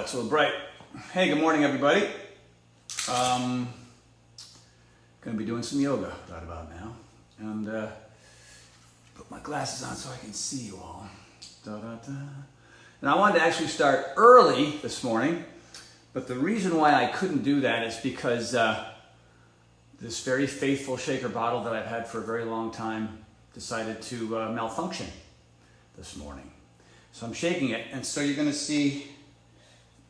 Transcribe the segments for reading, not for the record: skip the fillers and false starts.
that's a little bright. Hey, good morning, everybody. Gonna be doing some yoga right about now. And put my glasses on so I can see you all. Da-da-da. And I wanted to actually start early this morning, but the reason why I couldn't do that is because this very faithful shaker bottle that I've had for a very long time decided to malfunction this morning. So I'm shaking it, and so you're gonna see,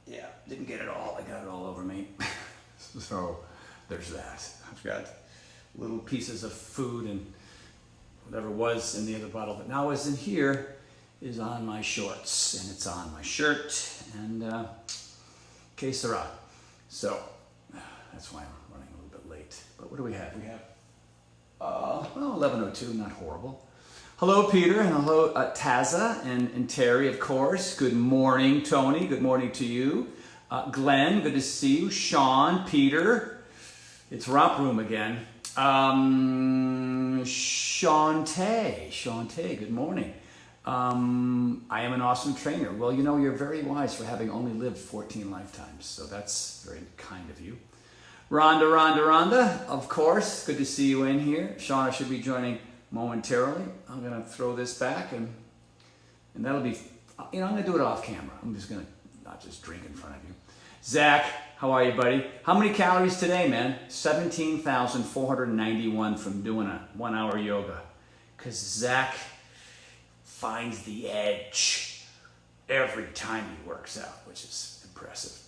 yeah, didn't get it all, I got it all over me. So there's that. I've got little pieces of food and whatever was in the other bottle, but now what's in here is on my shorts, and it's on my shirt, and que sera. So that's why I'm running a little bit late. But what do we have? We have, well, 11:02, not horrible. Hello, Peter, and hello, Taza, and Terry, of course. Good morning, Tony. Good morning to you. Glenn, good to see you. Sean, Peter. It's Romp Room again. Shantae, good morning. I am an awesome trainer. Well, you know, you're very wise for having only lived 14 lifetimes, so that's very kind of you. Rhonda, of course. Good to see you in here. Shauna should be joining momentarily. I'm going to throw this back, and that'll be, you know, I'm going to do it off camera. I'm just going to not just drink in front of you. Zach, how are you, buddy? How many calories today, man? 17,491 from doing a 1 hour yoga. Because Zach finds the edge every time he works out, which is impressive.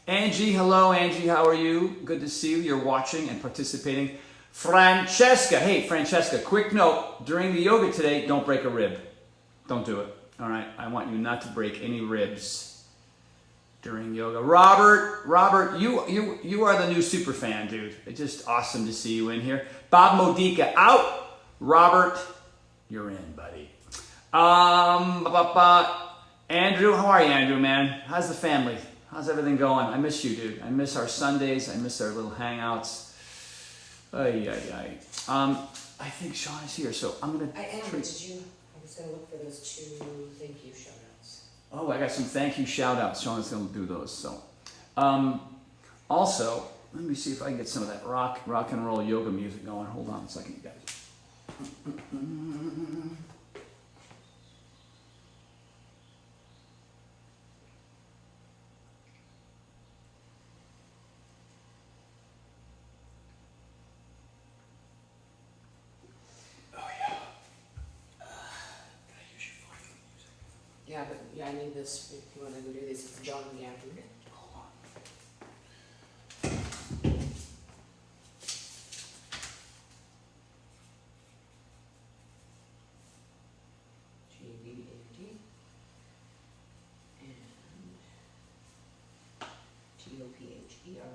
Angie, hello, Angie, how are you? Good to see you. You're watching and participating. Francesca, hey, Francesca, quick note. During the yoga today, don't break a rib. Don't do it, all right? I want you not to break any ribs during yoga. Robert, you are the new super fan, dude. It's just awesome to see you in here. Bob Modica, out. Robert, you're in, buddy. Andrew, how are you, Andrew, man? How's the family? How's everything going? I miss you, dude. I miss our Sundays. I miss our little hangouts. I think Sean is here, so I'm gonna. I was gonna look for those 2 thank you shoutouts. Oh, I got some thank you shout-outs. Sean's going to do those. So, also, let me see if I can get some of that rock and roll yoga music going. Hold on a second, you guys. Yeah, but I need this if you want to go do this. It's John Gabbard. Hold on. G-B-A-D and T-O-P-H-E-R.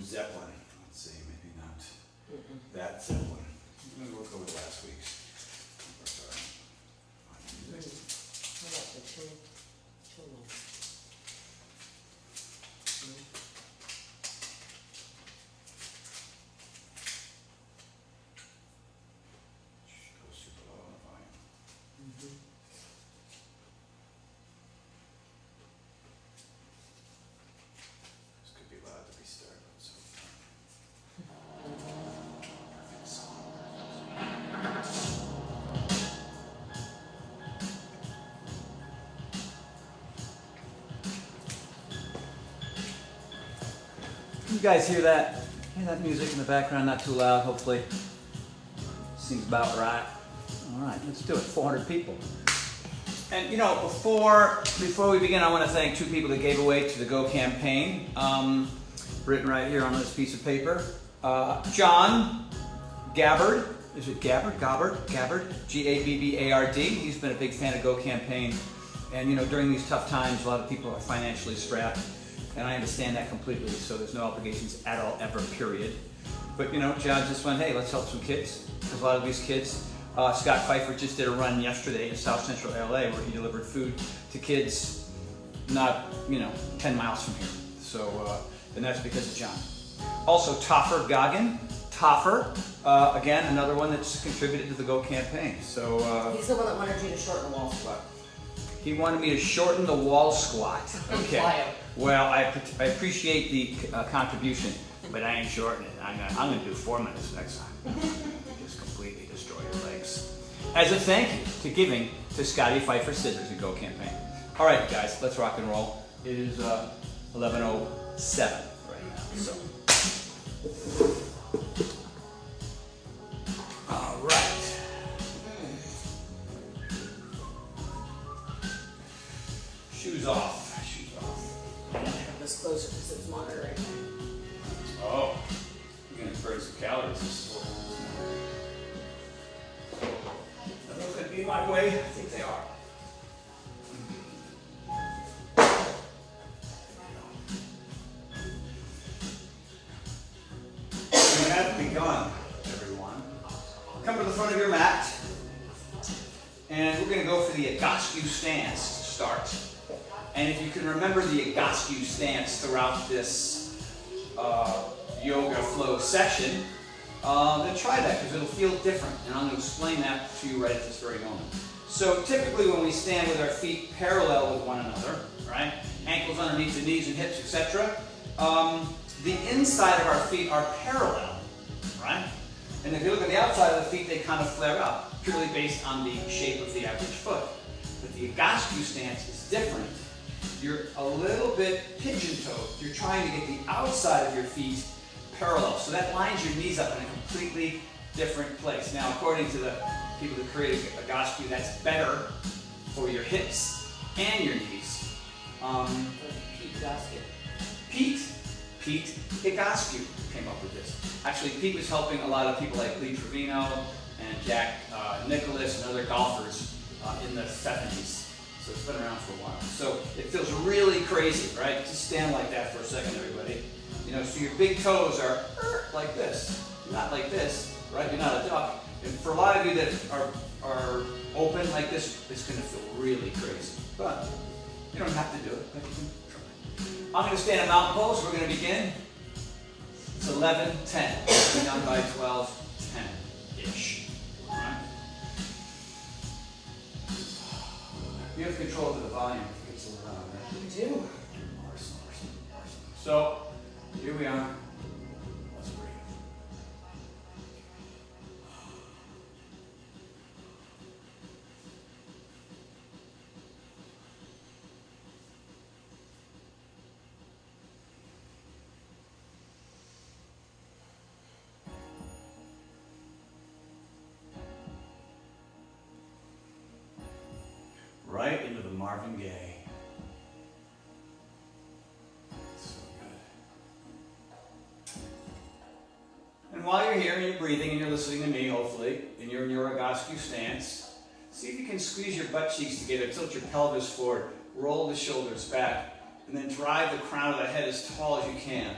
Zeppelin. Let's see, maybe not that Zeppelin. I'm going to look over last week's. Sorry. How about the chill one? Go super low on the volume. This could be loud to be started. So. You guys hear that? Hear that music in the background? Not too loud, hopefully. Seems about right. All right, let's do it. 400 people. And you know, before we begin, I want to thank 2 people that gave away to the Go campaign. Written right here on this piece of paper. John Gabbard. Is it Gabbard? Gabbard. G-A-B-B-A-R-D. He's been a big fan of Go campaign. And you know, during these tough times, a lot of people are financially strapped. And I understand that completely, so there's no obligations at all, ever, period. But you know, John just went, hey, let's help some kids. Because a lot of these kids, Scott Pfeiffer just did a run yesterday in South Central LA where he delivered food to kids not, 10 miles from here. So, and that's because of John. Also, Toffer Goggin. Toffer, again, another one that's contributed to the Go campaign. So He's the one that wanted you to shorten the wall squat. he wanted me to shorten the wall squat. Okay. Fly out. Well, I appreciate the contribution, but I ain't shortening it. I'm gonna do 4 minutes next time. Just completely destroy your legs. As a thank you to giving to Scotty Pfeiffer Scissors and Go campaign. All right, guys, let's rock and roll. It is 11:07 right now. So. All right. Shoes off. Shoes off. I have this closer because it's monitoring. Oh, you're gonna burn some calories this morning. Are those gonna be my way? I think they are. We have begun, everyone. Come to the front of your mat, and we're gonna go for the Agassi stance to start. And if you can remember the Agassi stance throughout this yoga flow session, then try that because it'll feel different. And I'm going to explain that to you right at this very moment. So typically when we stand with our feet parallel with one another, right, ankles underneath the knees and hips, etc., the inside of our feet are parallel, right? And if you look at the outside of the feet, they kind of flare up, purely based on the shape of the average foot. But the Agassi stance is different. You're a little bit pigeon-toed. You're trying to get the outside of your feet parallel. So that lines your knees up in a completely different place. Now, according to the people that created Agassi, that's better for your hips and your knees. Pete Agassi came up with this. Actually, Pete was helping a lot of people like Lee Trevino and Jack Nicklaus and other golfers in the 70s. So it's been around for a while. So it feels really crazy, right? Just stand like that for a second, everybody. So your big toes are like this, not like this, right? You're not a duck. And for a lot of you that are open like this, it's going to feel really crazy. But you don't have to do it, but you can try. I'm going to stand in mountain pose. We're going to begin. It's 11:10. We're done by 12:10-ish. All right? You have control over the volume. It's a little loud, right? You do. So, here we are. Let's breathe. Right into the Marvin Gaye. So good. And while you're here and you're breathing and you're listening to me, hopefully, and you're in your Agassi stance, see if you can squeeze your butt cheeks together, tilt your pelvis forward, roll the shoulders back, and then drive the crown of the head as tall as you can.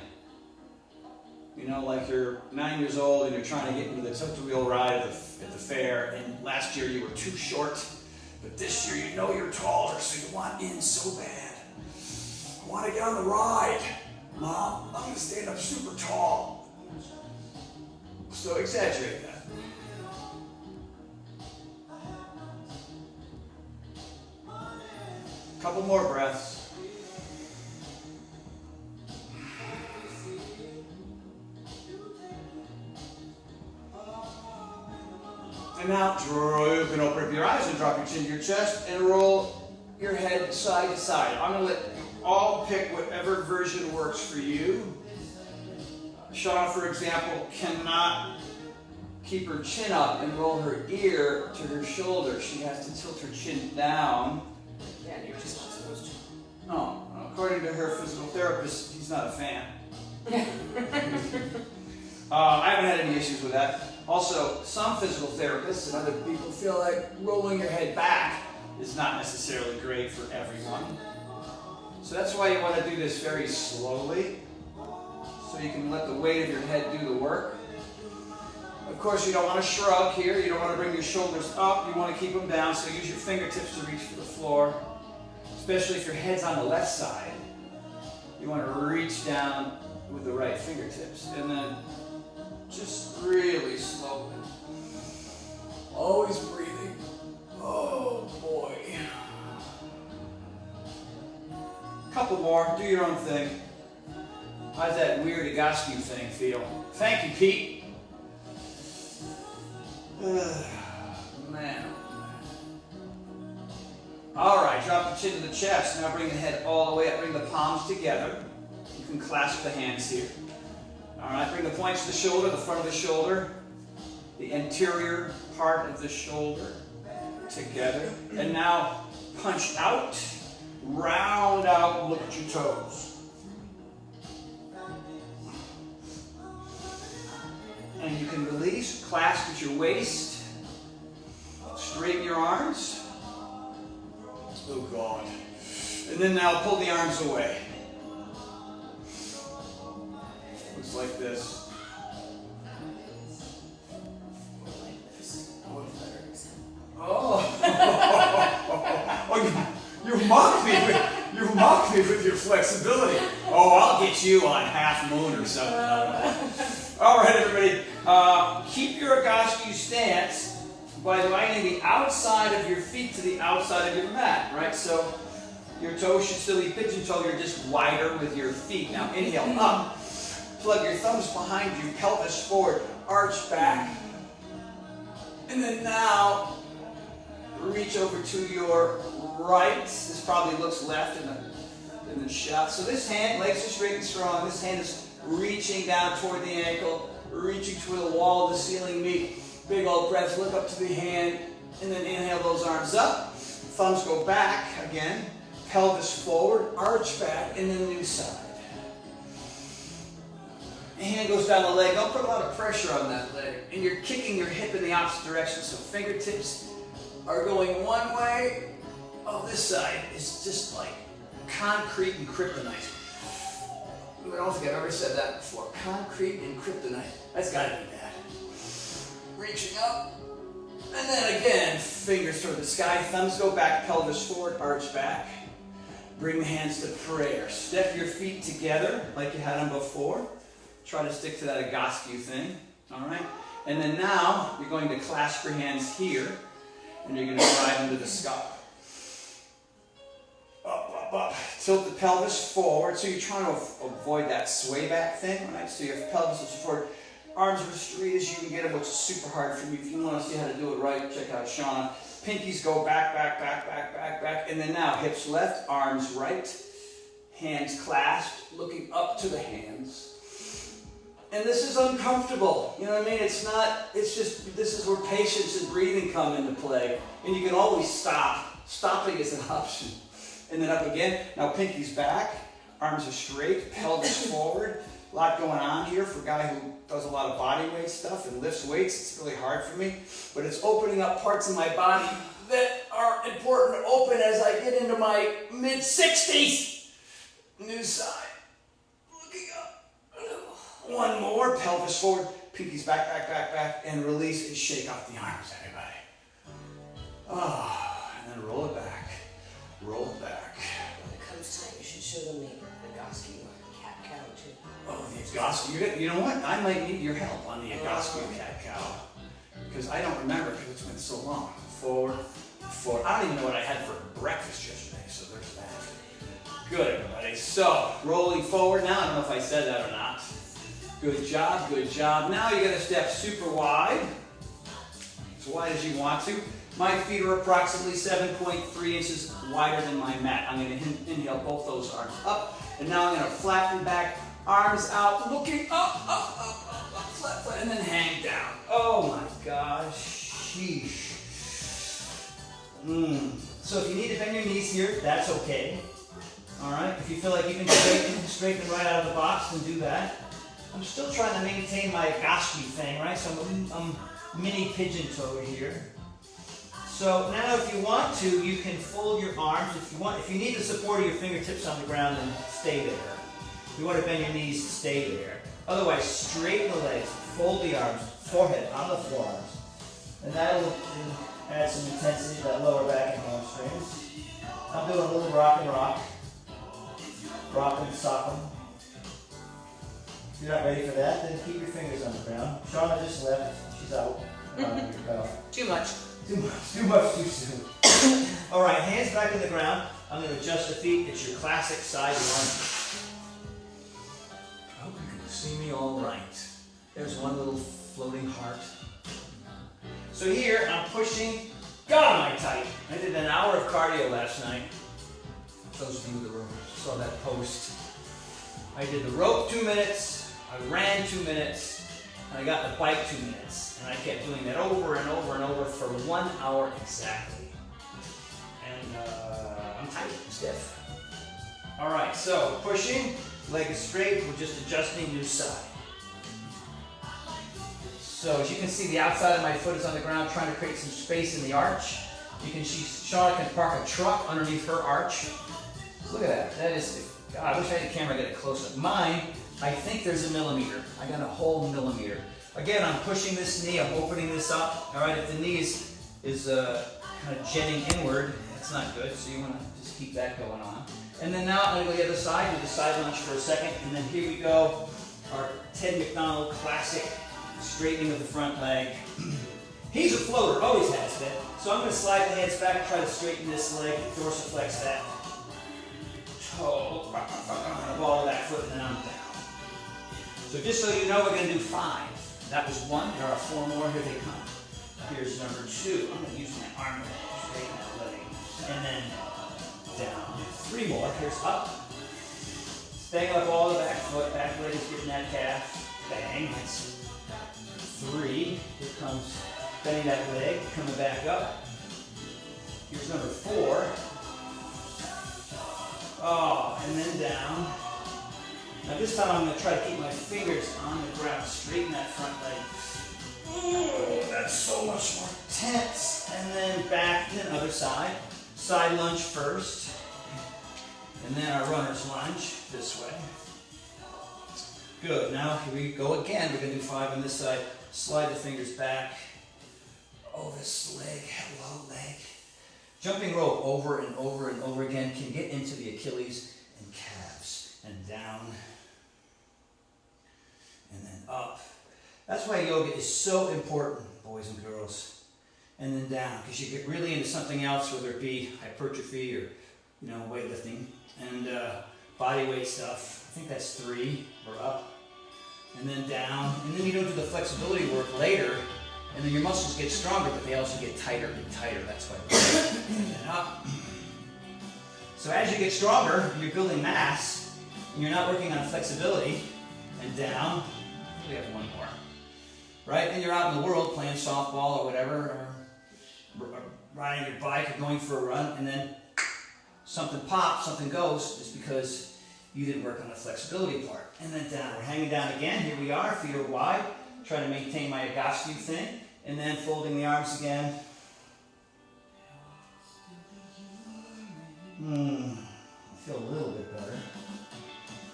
Like you're 9 years old and you're trying to get into the tilt-a-wheel ride at the fair, and last year you were too short. But this year you're taller, so you want in so bad. I want to get on the ride. Mom, I'm going to stand up super tall. So exaggerate that. Couple more breaths. And now you can open up your eyes and drop your chin to your chest and roll your head side to side. I'm going to let you all pick whatever version works for you. Shauna, for example, cannot keep her chin up and roll her ear to her shoulder. She has to tilt her chin down. Yeah, you're just not supposed to. No, according to her physical therapist, he's not a fan. I haven't had any issues with that. Also, some physical therapists and other people feel like rolling your head back is not necessarily great for everyone. So that's why you want to do this very slowly, so you can let the weight of your head do the work. Of course, you don't want to shrug here. You don't want to bring your shoulders up. You want to keep them down, so use your fingertips to reach for the floor. especially if your head's on the left side. You want to reach down with the right fingertips, and then just really slowly. Always breathing. Oh boy. Couple more, do your own thing. How's that weird Agassi thing feel? Thank you, Pete. Man. All right, drop the chin to the chest. Now bring the head all the way up. Bring the palms together. You can clasp the hands here. All right, bring the points to the shoulder, the front of the shoulder, the anterior part of the shoulder together. And now punch out, round out, look at your toes. And you can release, clasp at your waist, straighten your arms. Oh God. And then now pull the arms away. Looks like this. Oh, you mocked me with your flexibility. Oh, I'll get you on half moon or something. All right, everybody. Keep your Agassi stance by lining the outside of your feet to the outside of your mat, right? So your toes should still be pigeon-toed. You're just wider with your feet. Now inhale up. Plug your thumbs behind you, pelvis forward, arch back. And then now reach over to your right. This probably looks left in the shot. So this hand, legs are straight and strong. This hand is reaching down toward the ankle, reaching toward the wall of the ceiling meet. Big old breaths, look up to the hand, and then inhale those arms up. Thumbs go back again, pelvis forward, arch back, and then new side. Hand goes down the leg. Don't put a lot of pressure on that leg. And you're kicking your hip in the opposite direction, so fingertips are going one way. Oh, this side is just like concrete and kryptonite. I don't think I've ever said that before. Concrete and kryptonite. That's got to be bad. Reaching up. And then again, fingers toward the sky. Thumbs go back, pelvis forward, arch back. Bring the hands to prayer. Step your feet together like you had them before. Try to stick to that Agassi thing. All right? And then now, you're going to clasp your hands here. And you're going to drive into the sky. Up. Tilt the pelvis forward. So you're trying to avoid that sway back thing, right? So your pelvis is forward. Arms are as straight as you can get them, which is super hard for me. If you want to see how to do it right, check out Shauna. Pinkies go back. And then now, hips left, arms right. Hands clasped, looking up to the hands. And this is uncomfortable. You know what I mean? It's just, this is where patience and breathing come into play. And you can always stop. Stopping is an option. And then up again. Now pinkies back, arms are straight, pelvis forward. A lot going on here for a guy who does a lot of body weight stuff and lifts weights. It's really hard for me. But it's opening up parts of my body that are important to open as I get into my mid-60s. New side. Looking up. One more, pelvis forward, pinkies back, and release and shake off the arms, everybody. And then roll it back. Roll it back. When it comes time, you should show them the Agassi cat cow too. Oh, the Agassi. You know what? I might need your help on the Agassi cat cow. Because I don't remember because it's been so long. Forward. I don't even know what I had for breakfast yesterday, so there's that. Good, everybody. So, rolling forward now. I don't know if I said that or not. Good job. Now you're going to step super wide. As wide as you want to. My feet are approximately 7.3 inches wider than my mat. I'm going to inhale both those arms up. And now I'm going to flatten back, arms out, looking up, flat, and then hang down. Oh my gosh. Sheesh. So if you need to bend your knees here, that's okay. All right. If you feel like you can straighten right out of the box, then do that. I'm still trying to maintain my Agassi thing, right? So I'm mini pigeon-toed here. So now if you want to, you can fold your arms. If you need the support of your fingertips on the ground, then stay there. If you want to bend your knees, stay there. Otherwise, straighten the legs, fold the arms, forehead on the forearms. And that'll add some intensity to that lower back and hamstrings. I'm doing a little rock and rock. Rock and sock 'em. If you're not ready for that, then keep your fingers on the ground. Shauna just left. She's out. Too much. Too much too soon. All right, hands back in the ground. I'm going to adjust the feet. It's your classic side lunge. I hope you can see me all right. There's one little floating heart. So here, I'm pushing. God, am I tight. I did an hour of cardio last night. Those of you that saw that post. I did the rope 2 minutes. I ran 2 minutes. And I got the bike 2 minutes. And I kept doing that over and over and over for 1 hour exactly. And I'm tight, stiff. All right, so pushing, leg is straight. We're just adjusting new side. So as you can see, the outside of my foot is on the ground, trying to create some space in the arch. You can see Shauna can park a truck underneath her arch. Look at that. That is, God, I wish I had a camera to get it close up. Mine, I think there's a millimeter. I got a whole millimeter. Again, I'm pushing this knee, I'm opening this up. All right, if the knee is kind of jetting inward, that's not good, so you want to just keep that going on. And then now I'm going to go the other side, do the side lunge for a second, and then here we go, our Ted McDonald classic straightening of the front leg. He's a floater, always has been. So I'm going to slide the hands back, try to straighten this leg, dorsiflex that toe, ball of that foot, and then I'm down. So just so you know, we're going to do 5. That was 1, there are 4 more, here they come. Here's number 2. I'm going to use my arm to straighten that leg. And then down. 3 more, here's up. Staying up all the back foot, back leg is getting that calf. Bang, that's 3. Here comes bending that leg, coming back up. Here's number 4. Oh, and then down. Now this time I'm going to try to keep my fingers on the ground, straighten that front leg. Oh, that's so much more tense. And then back to the other side. Side lunge first. And then our runner's lunge this way. Good. Now here we go again. We're going to do 5 on this side. Slide the fingers back. Oh, this leg, hello leg. Jumping rope over and over and over again can get into the Achilles and calves. And down. And then up. That's why yoga is so important, boys and girls. And then down, because you get really into something else, whether it be hypertrophy or, weightlifting and body weight stuff. I think that's 3. We're up. And then down. And then you don't do the flexibility work later. And then your muscles get stronger, but they also get tighter and tighter. That's why. And then up. So as you get stronger, you're building mass, and you're not working on flexibility. And down. We have 1 more. Right? And you're out in the world playing softball or whatever, or riding your bike or going for a run, and then something pops, something goes, just because you didn't work on the flexibility part. And then down. We're hanging down again. Here we are. Feet are wide. Trying to maintain my Agassi thing. And then folding the arms again. I feel a little bit better.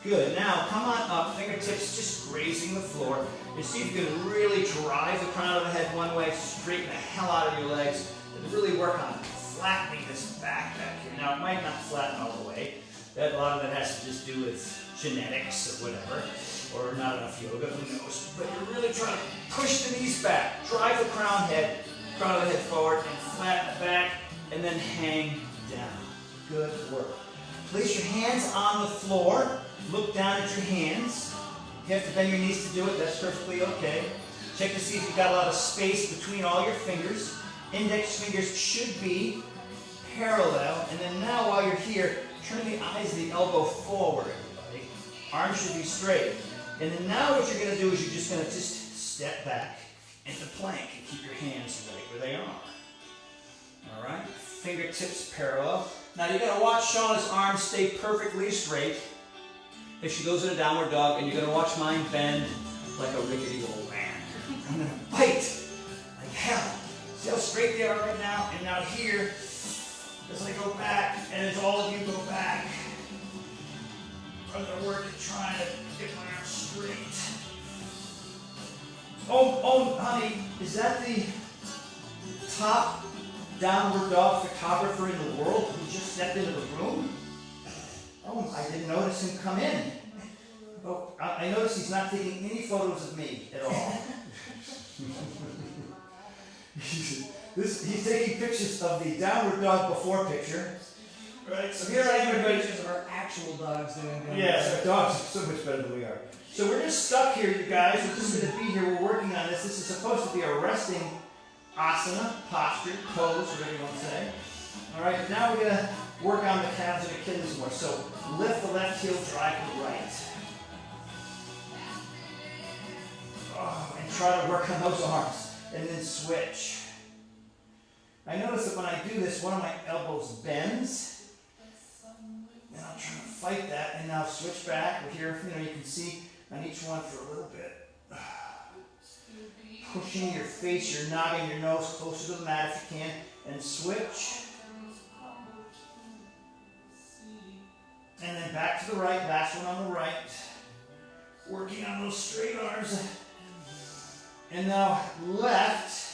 Good. Now, come on up. Fingertips just grazing the floor. And see if you can really drive the crown of the head one way. Straighten the hell out of your legs. And really work on flattening this back here. Now, it might not flatten all the way. A lot of that has to just do with genetics or whatever. Or not enough yoga, who knows. But you're really trying to push the knees back. Drive the crown of the head forward, and flatten the back. And then hang down. Good work. Place your hands on the floor. Look down at your hands. You have to bend your knees to do it. That's perfectly okay. Check to see if you've got a lot of space between all your fingers. Index fingers should be parallel. And then now while you're here, turn the eyes of the elbow forward, everybody. Arms should be straight. And then now what you're going to do is you're just going to step back into plank and keep your hands right where they are. All right? Fingertips parallel. Now you're going to watch Shauna's arms stay perfectly straight if she goes in a downward dog, and you're going to watch mine bend like a rickety old man. I'm going to bite like hell. See how straight they are right now? And now here, as I go back, and as all of you go back, I'm going to work at trying to get my arms straight. Oh, honey, is that the top downward dog photographer in the world who just stepped into the room? Oh, I didn't notice him come in. Oh, I noticed he's not taking any photos of me at all. He's taking pictures of the downward dog before picture. Right, so here I am, everybody. Pictures of our actual dogs doing good. Yes, our dogs are so much better than we are. So we're just stuck here, you guys. We're just going to be here. We're working on this. This is supposed to be a resting asana, posture, pose, whatever you want to say. All right, now we're going to work on the calves and Achilles more. So lift the left heel, drive to the right. Oh, and try to work on those arms. And then switch. I notice that when I do this, one of my elbows bends. And I'm trying to fight that. And now switch back. We're here, you can see on each one for a little bit. Pushing your face, your noggin, your nose closer to the mat if you can. And switch. And then back to the right. Last one on the right. Working on those straight arms. And now left.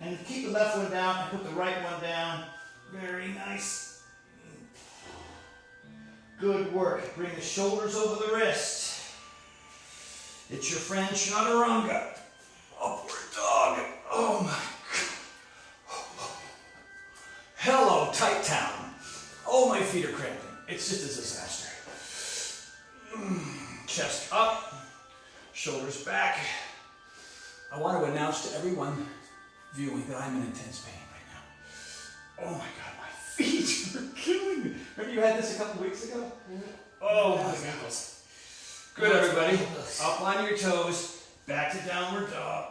And keep the left one down and put the right one down. Very nice. Good work. Bring the shoulders over the wrist. It's your friend Chaturanga. Upward dog. Oh my God. Hello, Tight Town. Oh, my feet are cramping. It's just a disaster. Chest up. Shoulders back. I want to announce to everyone viewing that I'm in intense pain right now. Oh my God, my feet are killing me. Remember you had this a couple weeks ago? Oh my God. Good, everybody. Up on your toes. Back to downward dog.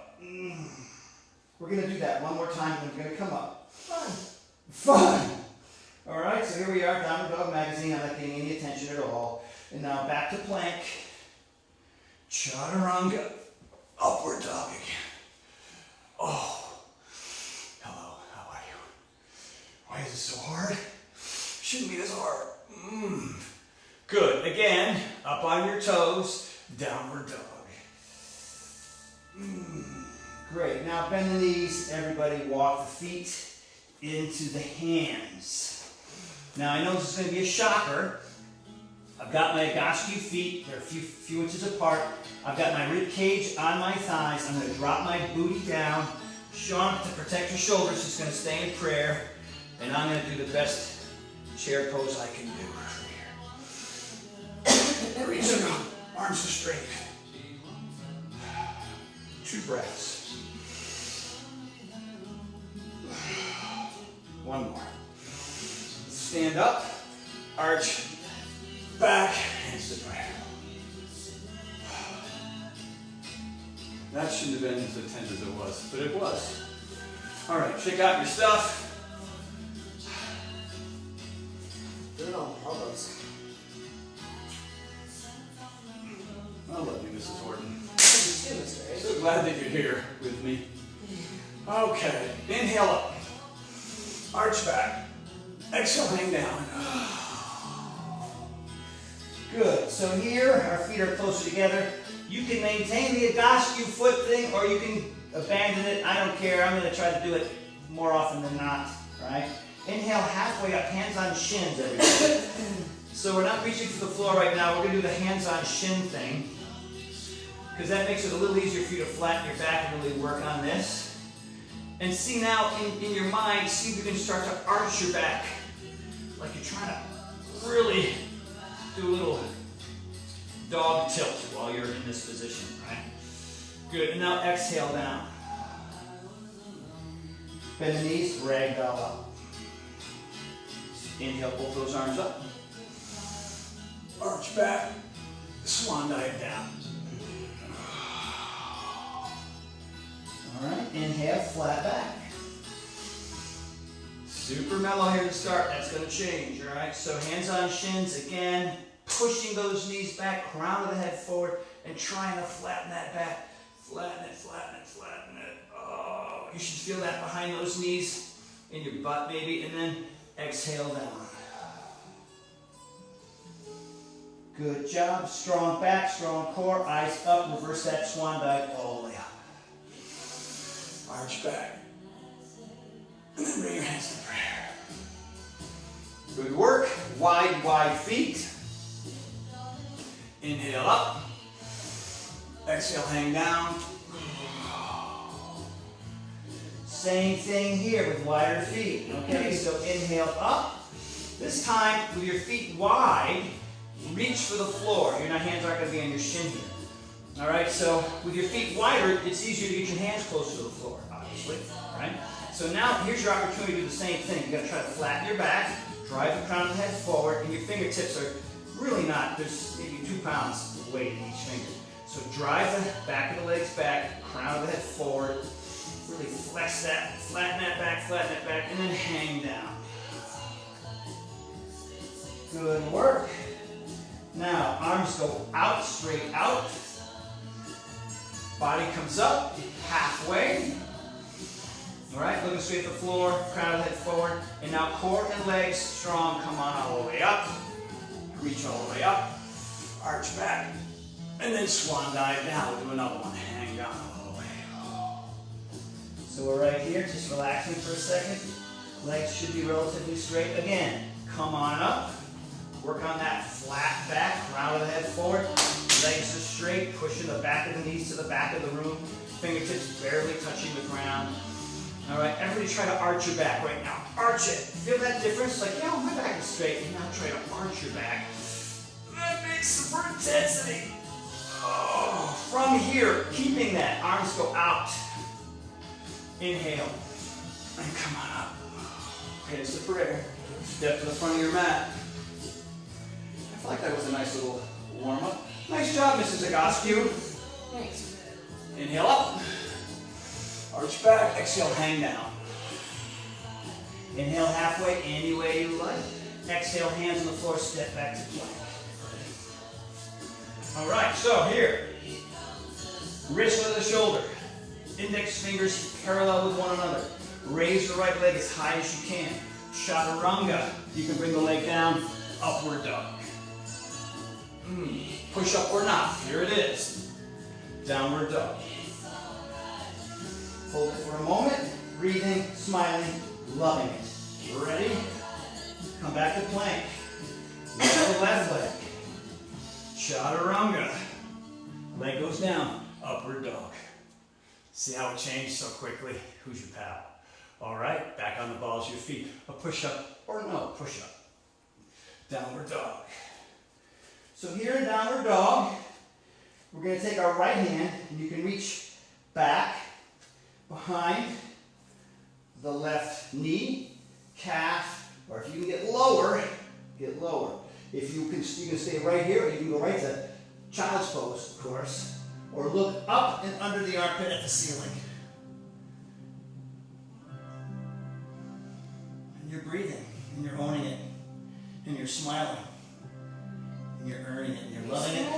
We're going to do that one more time, and then we're going to come up. Fun! All right, so here we are, Downward Dog Magazine. I'm not getting any attention at all. And now back to plank. Chaturanga. Upward dog again. Oh. Hello, how are you? Why is it so hard? Shouldn't be this hard. Good. Again, up on your toes. Downward dog. Great. Now bend the knees. Everybody walk the feet into the hands. Now I know this is going to be a shocker. I've got my Agassi feet. They're a few inches apart. I've got my rib cage on my thighs. I'm going to drop my booty down. Sean, to protect your shoulders, he's going to stay in prayer. And I'm going to do the best chair pose I can do. Here. Reach up. Arms are straight. 2 breaths. One more. Stand up, arch, back, hands to prayer. That shouldn't have been as intense as it was, but it was. All right, shake out your stuff. Do it on elbows. I love you, Mrs. Horton. You too, Mr. A. So glad that you're here with me. Okay, inhale up. Arch back. Exhale, hang down. Good. So here, our feet are closer together. You can maintain the Agassi foot thing, or you can abandon it. I don't care. I'm going to try to do it more often than not. Right? Inhale halfway up, hands on shins, everybody. So we're not reaching for the floor right now. We're going to do the hands on shin thing, because that makes it a little easier for you to flatten your back and really work on this. And see now, in your mind, see if you can start to arch your back. Like you're trying to really do a little dog tilt while you're in this position, right? Good, and now exhale down. Bend the knees, ragdoll up. Inhale, both those arms up. Arch back, swan dive down. All right, inhale, flat back. Super mellow here to start. That's going to change, all right? So hands on shins again, pushing those knees back, crown of the head forward, and trying to flatten that back. Flatten it, flatten it, flatten it. Oh, you should feel that behind those knees, in your butt maybe, and then exhale down. Good job. Strong back, strong core, eyes up, reverse that swan dive all the way up. Arch back. And then bring your hands to prayer. Good work. Wide, wide feet. Inhale up. Exhale, hang down. Same thing here with wider feet. Okay, so inhale up. This time, with your feet wide, reach for the floor. Your hands aren't going to be on your shin here. All right, so with your feet wider, it's easier to get your hands closer to the floor, obviously. All right? So now, here's your opportunity to do the same thing. You're going to try to flatten your back, drive the crown of the head forward, and your fingertips are really not, there's maybe 2 pounds of weight in each finger. So drive the back of the legs back, crown of the head forward, really flex that, flatten that back, and then hang down. Good work. Now, arms go out, straight out. Body comes up, halfway. All right, looking straight at the floor, crown of the head forward. And now core and legs strong, come on all the way up. Reach all the way up, arch back, and then swan dive down. We'll do another one, hang down all the way. So we're right here, just relaxing for a second. Legs should be relatively straight. Again, come on up. Work on that flat back, crown of the head forward. Legs are straight, pushing the back of the knees to the back of the room. Fingertips barely touching the ground. All right, everybody try to arch your back right now. Arch it. Feel that difference? Like, yeah, my back is straight. And now try to arch your back. That makes for intensity. Oh, from here, keeping that, arms go out. Inhale, and come on up. Here's the prayer. Step to the front of your mat. I feel like that was a nice little warm-up. Nice job, Mrs. Agassi. Thanks. Inhale up. Arch back. Exhale, hang down. Inhale halfway, any way you like. Exhale, hands on the floor, step back to plank. All right, so here. Wrist under the shoulder. Index fingers parallel with one another. Raise the right leg as high as you can. Chaturanga. You can bring the leg down. Upward dog. Push up or not. Here it is. Downward dog. Hold it for a moment. Breathing, smiling, loving it. Ready? Come back to plank. Lift the left leg. Chaturanga. Leg goes down. Upward dog. See how it changed so quickly? Who's your pal? All right, back on the balls of your feet. A push-up or no push-up. Downward dog. So here in downward dog, we're going to take our right hand, and you can reach back, behind the left knee, calf, or if you can get lower, get lower. If you can stay right here, or you can go right to child's pose, of course, or look up and under the armpit at the ceiling. And you're breathing, and you're owning it, and you're smiling, and you're earning it, and you're loving it.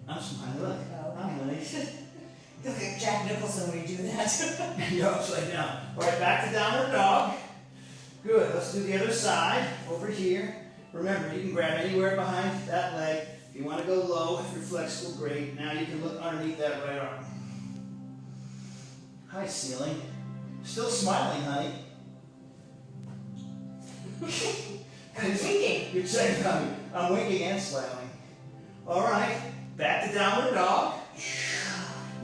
I'm smiling, look. I'm nice. You look like Jack Nicholson when you do that. You're upside down. All right, back to downward dog. Good, let's do the other side, over here. Remember, you can grab anywhere behind that leg. If you want to go low, if you're flexible, great. Now you can look underneath that right arm. Hi, ceiling. Still smiling, honey. I'm winking. You're checking on me. I'm winking and smiling. All right, back to downward dog.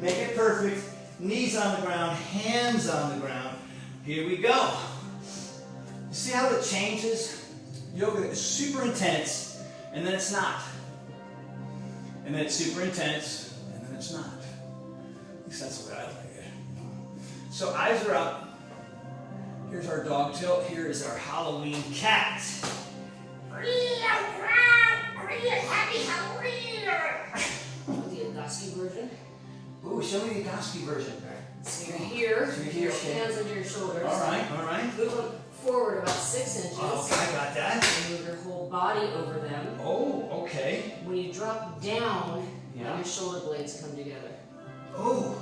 Make it perfect. Knees on the ground, hands on the ground. Here we go. You see how it changes? Yoga is super intense, and then it's not. And then it's super intense, and then it's not. At least that's the way I like it. So eyes are up. Here's our dog tilt. Here is our Halloween cat. Happy Halloween! The Agassi version. Ooh, show me the Agassi version. So you're here. So you're here, okay. Hands under your shoulders. All right, all right. Move forward about 6 inches. Okay, I got that. And move your whole body over them. Oh, okay. When you drop down, Yeah. your shoulder blades come together. Oh,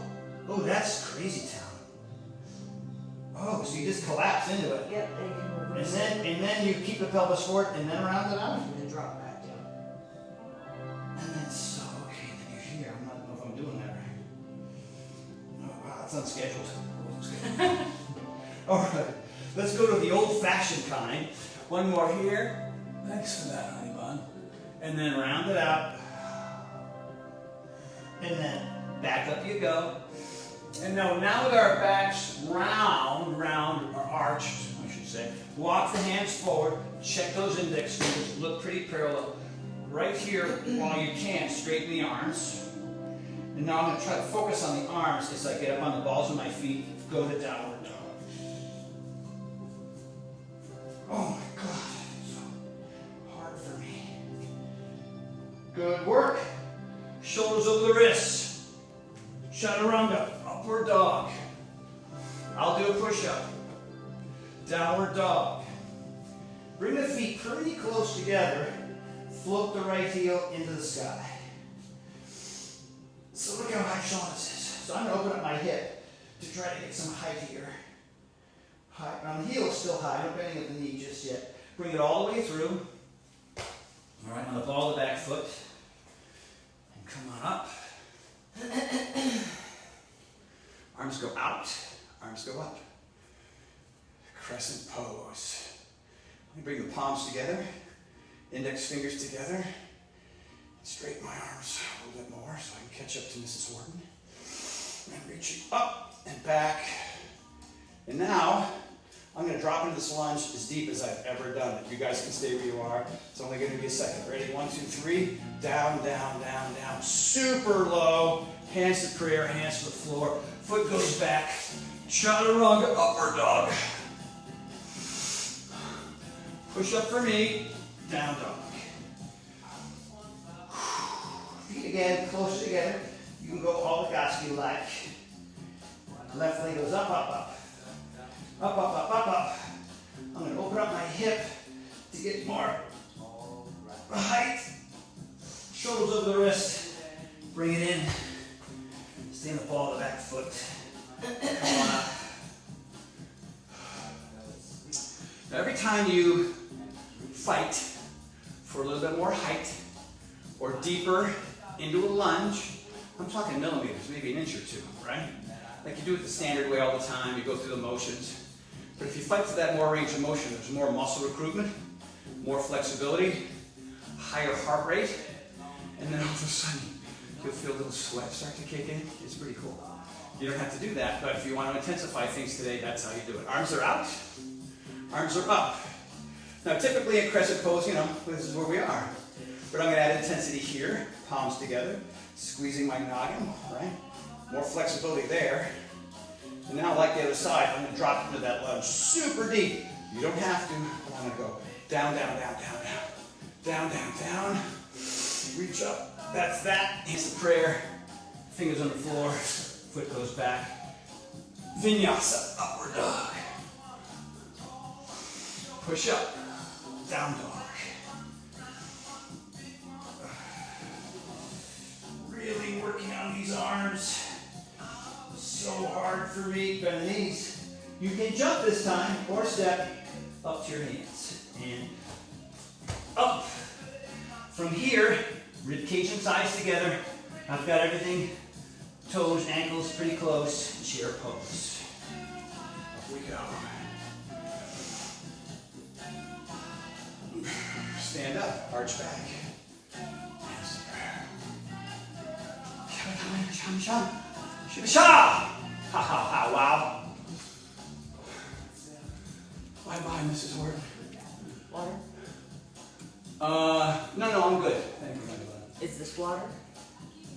that's crazy town. Oh, so you just collapse into it. Yep, and you can reverse it. And then you keep the pelvis forward and then round it out. And then drop back down. And then so, okay, then you're here. I don't know if I'm doing that right. Oh, wow, that's unscheduled. All right. Let's go to the old-fashioned kind. One more here. Thanks for that, honey bun. And then round it out. And then back up you go. And now with our backs round or arched, I should say, walk the hands forward, check those index fingers, look pretty parallel. Right here, while you can, straighten the arms. And now I'm going to try to focus on the arms as I get up on the balls of my feet, go to downward dog. Oh my God, so hard for me. Good work. Shoulders over the wrists. Chaturanga, upward dog. I'll do a push-up. Downward dog. Bring the feet pretty close together. Float the right heel into the sky. So look how high shoulders is. So I'm going to open up my hip to try to get some height here. High. Now the heel is still high. Don't bend at the knee just yet. Bring it all the way through. All right, on the ball of the back foot. And come on up. Arms go out. Arms go up. Crescent pose. Let me bring the palms together. Index fingers together. Straighten my arms a little bit more so I can catch up to Mrs. Horton. And reaching up and back. And now, I'm going to drop into this lunge as deep as I've ever done it. You guys can stay where you are. It's only going to be a second. Ready? 1, 2, 3. Down, down, down, down. Super low. Hands to prayer, hands to the floor. Foot goes back. Chaturanga, upward dog. Push up for me. Down dog. Feet again, closer together. You can go all Agassi you like. Left leg goes up, up, up. Up, up, up, up, up. I'm going to open up my hip to get more height. Shoulders over the wrist. Bring it in. Stay on the ball of the back foot. Come on up. Now every time you fight for a little bit more height or deeper into a lunge, I'm talking millimeters, maybe an inch or two, right? Like you do it the standard way all the time, you go through the motions. But if you fight for that more range of motion, there's more muscle recruitment, more flexibility, higher heart rate, and then all of a sudden, you'll feel a little sweat start to kick in. It's pretty cool. You don't have to do that, but if you want to intensify things today, that's how you do it. Arms are out, arms are up. Now typically in crescent pose, this is where we are. But I'm going to add intensity here, palms together, squeezing my noggin, right? More flexibility there. And now like the other side, I'm going to drop into that lunge super deep. You don't have to, but I'm going to go down, down, down, down, down. Down, down, down. Reach up. That's that. Hands to prayer. Fingers on the floor. Foot goes back. Vinyasa. Upward dog. Push up. Down dog. Really working on these arms. So hard for me. Bend the knees. You can jump this time or step up to your hands. And up. From here, rib cage and sides together. I've got everything, toes, ankles pretty close. Chair pose. Up we go. Stand up, arch back. Hands to prayer. Shavasana. Ha ha ha, wow. Bye-bye, Mrs. Horton. Water? No, I'm good. Thank you. Is this water?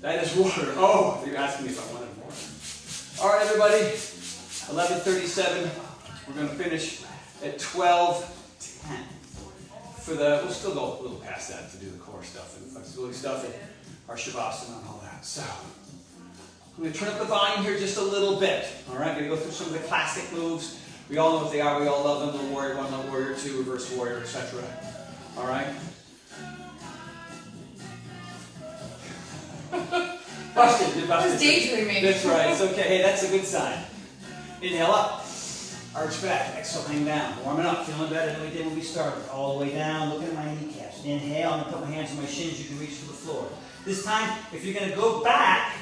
That is water. Oh, you're asking me if I wanted more. All right, everybody. 11:37. We're going to finish at 12:10. We'll still go a little past that to do the core stuff and the flexibility stuff and our Shavasana and all that. So I'm going to turn up the volume here just a little bit. All right, I'm going to go through some of the classic moves. We all know what they are. We all love them. Little warrior 1, little warrior 2, reverse warrior, etc. All right. Busted. You're busted. I was daydreaming. That's right. It's okay. Hey, that's a good sign. Inhale up. Arch back. Exhale, hang down. Warming up. Feeling better than we did when we started. All the way down. Looking at my kneecaps. Inhale. I'm going to put my hands on my shins. You can reach to the floor. This time, if you're going to go back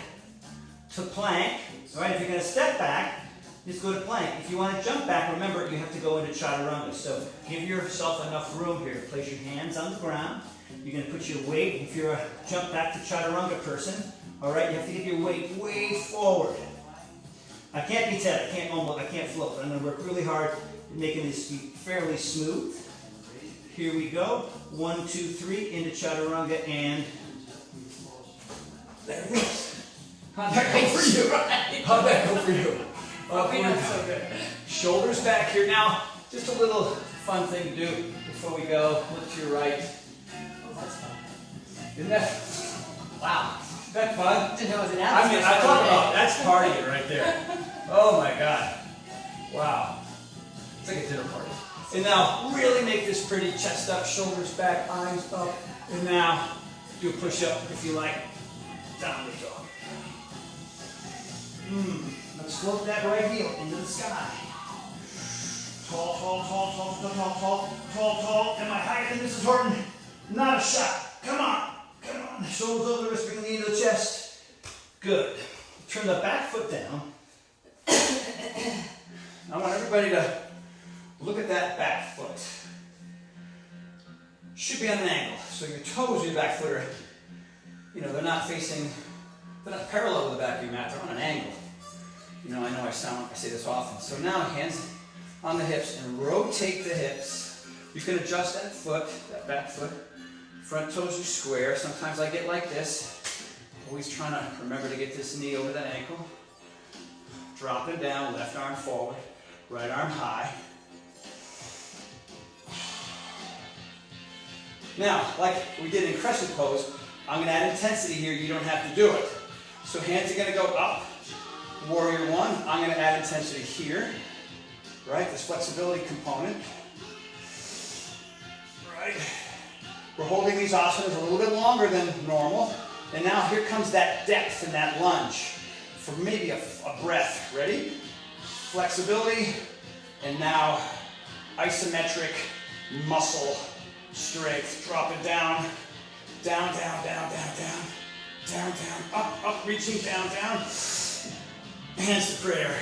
to plank, right? If you're going to step back, is go to plank. If you want to jump back, remember you have to go into chaturanga. So give yourself enough room here to place your hands on the ground. You're going to put your weight, if you're a jump back to chaturanga person, all right, you have to get your weight way forward. I can't be Ted, I can't float. I'm going to work really hard at making this feet fairly smooth. Here we go. 1, 2, 3 into chaturanga, and there it is. How'd that go for you? How'd that go for you? So good. Shoulders back here. Now, just a little fun thing to do before we go. Look to your right. Oh, that's fun. Isn't that? Wow. Isn't that fun? Didn't know it was an I mean, I talk about that's partying right there. Oh my God. Wow. It's like a dinner party. And now, really make this pretty. Chest up, shoulders back, eyes up. And now, do a push-up if you like. Downward dog. Let's float that right heel into the sky. Tall, tall, tall, tall, tall, tall, tall, tall, tall. Am I higher than Mrs. Horton? Not a shot. Come on. Come on. Shoulders over the wrist, bring the knee to the chest. Good. Turn the back foot down. I want everybody to look at that back foot. Should be on an angle. So your toes of your back foot are, they're not parallel to the back of your mat, they're on an angle. I know I say this often. So now hands on the hips and rotate the hips. You can adjust that foot, that back foot. Front toes are square. Sometimes I get like this. Always trying to remember to get this knee over that ankle. Dropping down, left arm forward, right arm high. Now, like we did in crescent pose, I'm going to add intensity here. You don't have to do it. So hands are going to go up. Warrior one, I'm going to add intensity here. Right, this flexibility component. Right. We're holding these asanas a little bit longer than normal. And now here comes that depth in that lunge for maybe a breath. Ready? Flexibility. And now isometric muscle strength. Drop it down. Down, down, down, down, down. Down, down, up, up, reaching down, down. Hands to prayer.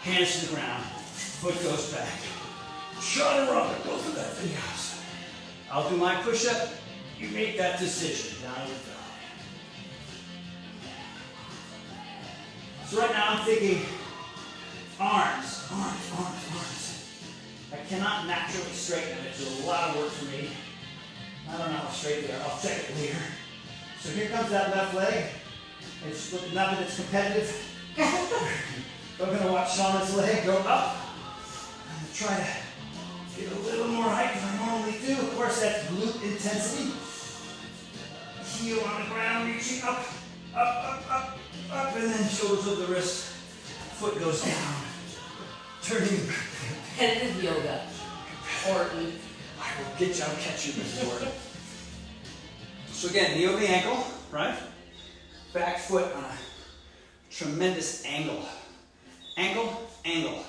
Hands to the ground. Foot goes back. Chaturanga, go through that vinyasa. I'll do my push-up. You make that decision. Downward dog. So right now I'm thinking arms, arms, arms, arms. I cannot naturally straighten them. It's a lot of work for me. I don't know how straight they are. I'll check it later. So here comes that left leg. It's not that it's competitive. We're going to watch Shauna's leg go up. I'm going to try to get a little more height than I normally do. Of course, that's glute intensity. Heel on the ground, reaching up, up, up, up, up, and then shoulders over the wrist. Foot goes down. Turning. Competitive yoga. Horton. I will get you, I'll catch you, Mrs. Horton. So again, knee over the ankle, right? Back foot on a tremendous angle. Ankle, angle.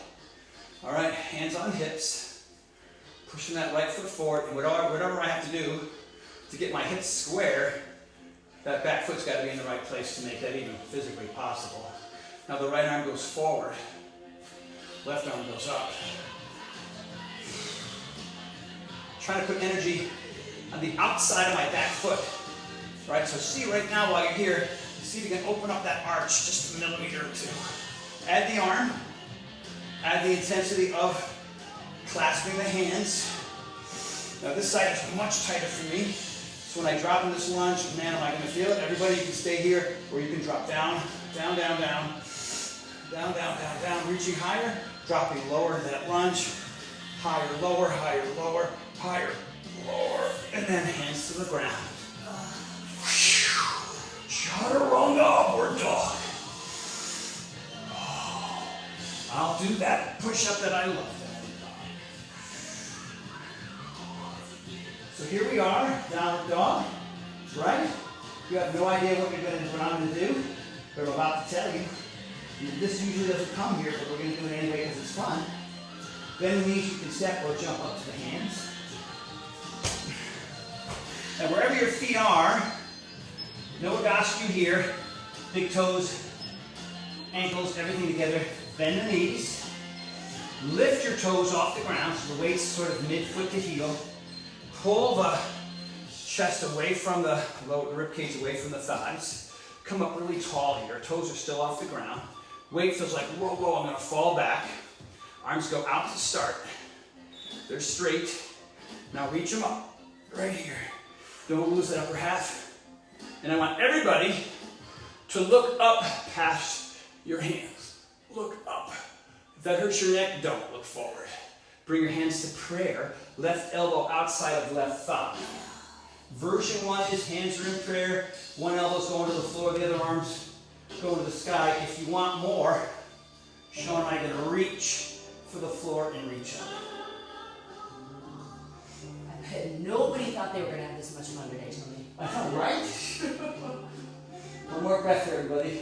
All right, hands on hips. Pushing that right foot forward. And whatever I have to do to get my hips square, that back foot's got to be in the right place to make that even physically possible. Now the right arm goes forward. Left arm goes up. Trying to put energy on the outside of my back foot. Right, so see right now while you're here, see if you can open up that arch just a millimeter or two. Add the arm, add the intensity of clasping the hands. Now this side is much tighter for me. So when I drop in this lunge, man, am I going to feel it? Everybody, you can stay here, or you can drop down, down, down, down, down, down, down, down, reaching higher, dropping lower into that lunge, higher, lower, higher, lower, and then hands to the ground. Chaturanga upward dog. I'll do that push-up that I love. So here we are, downward dog, right? You have no idea what I'm going to do, but I'm about to tell you. This usually doesn't come here, but we're going to do it anyway because it's fun. Bend the knees, you can step or jump up to the hands. And wherever your feet are, no Agassi here, big toes, ankles, everything together. Bend the knees. Lift your toes off the ground so the weight's sort of mid-foot to heel. Pull the chest away from the lower rib cage, away from the thighs. Come up really tall here. Toes are still off the ground. Weight feels like, whoa, whoa, I'm gonna fall back. Arms go out to start. They're straight. Now reach them up, right here. Don't lose that upper half. And I want everybody to look up past your hands. Look up. If that hurts your neck, don't look forward. Bring your hands to prayer. Left elbow outside of left thigh. Version 1 is hands are in prayer. One elbow's going to the floor, the other arm's going to the sky. If you want more, Sean and I are going to reach for the floor and reach up. I bet nobody thought they were going to have this much fun today, Tony. I know, right? One more breath, everybody.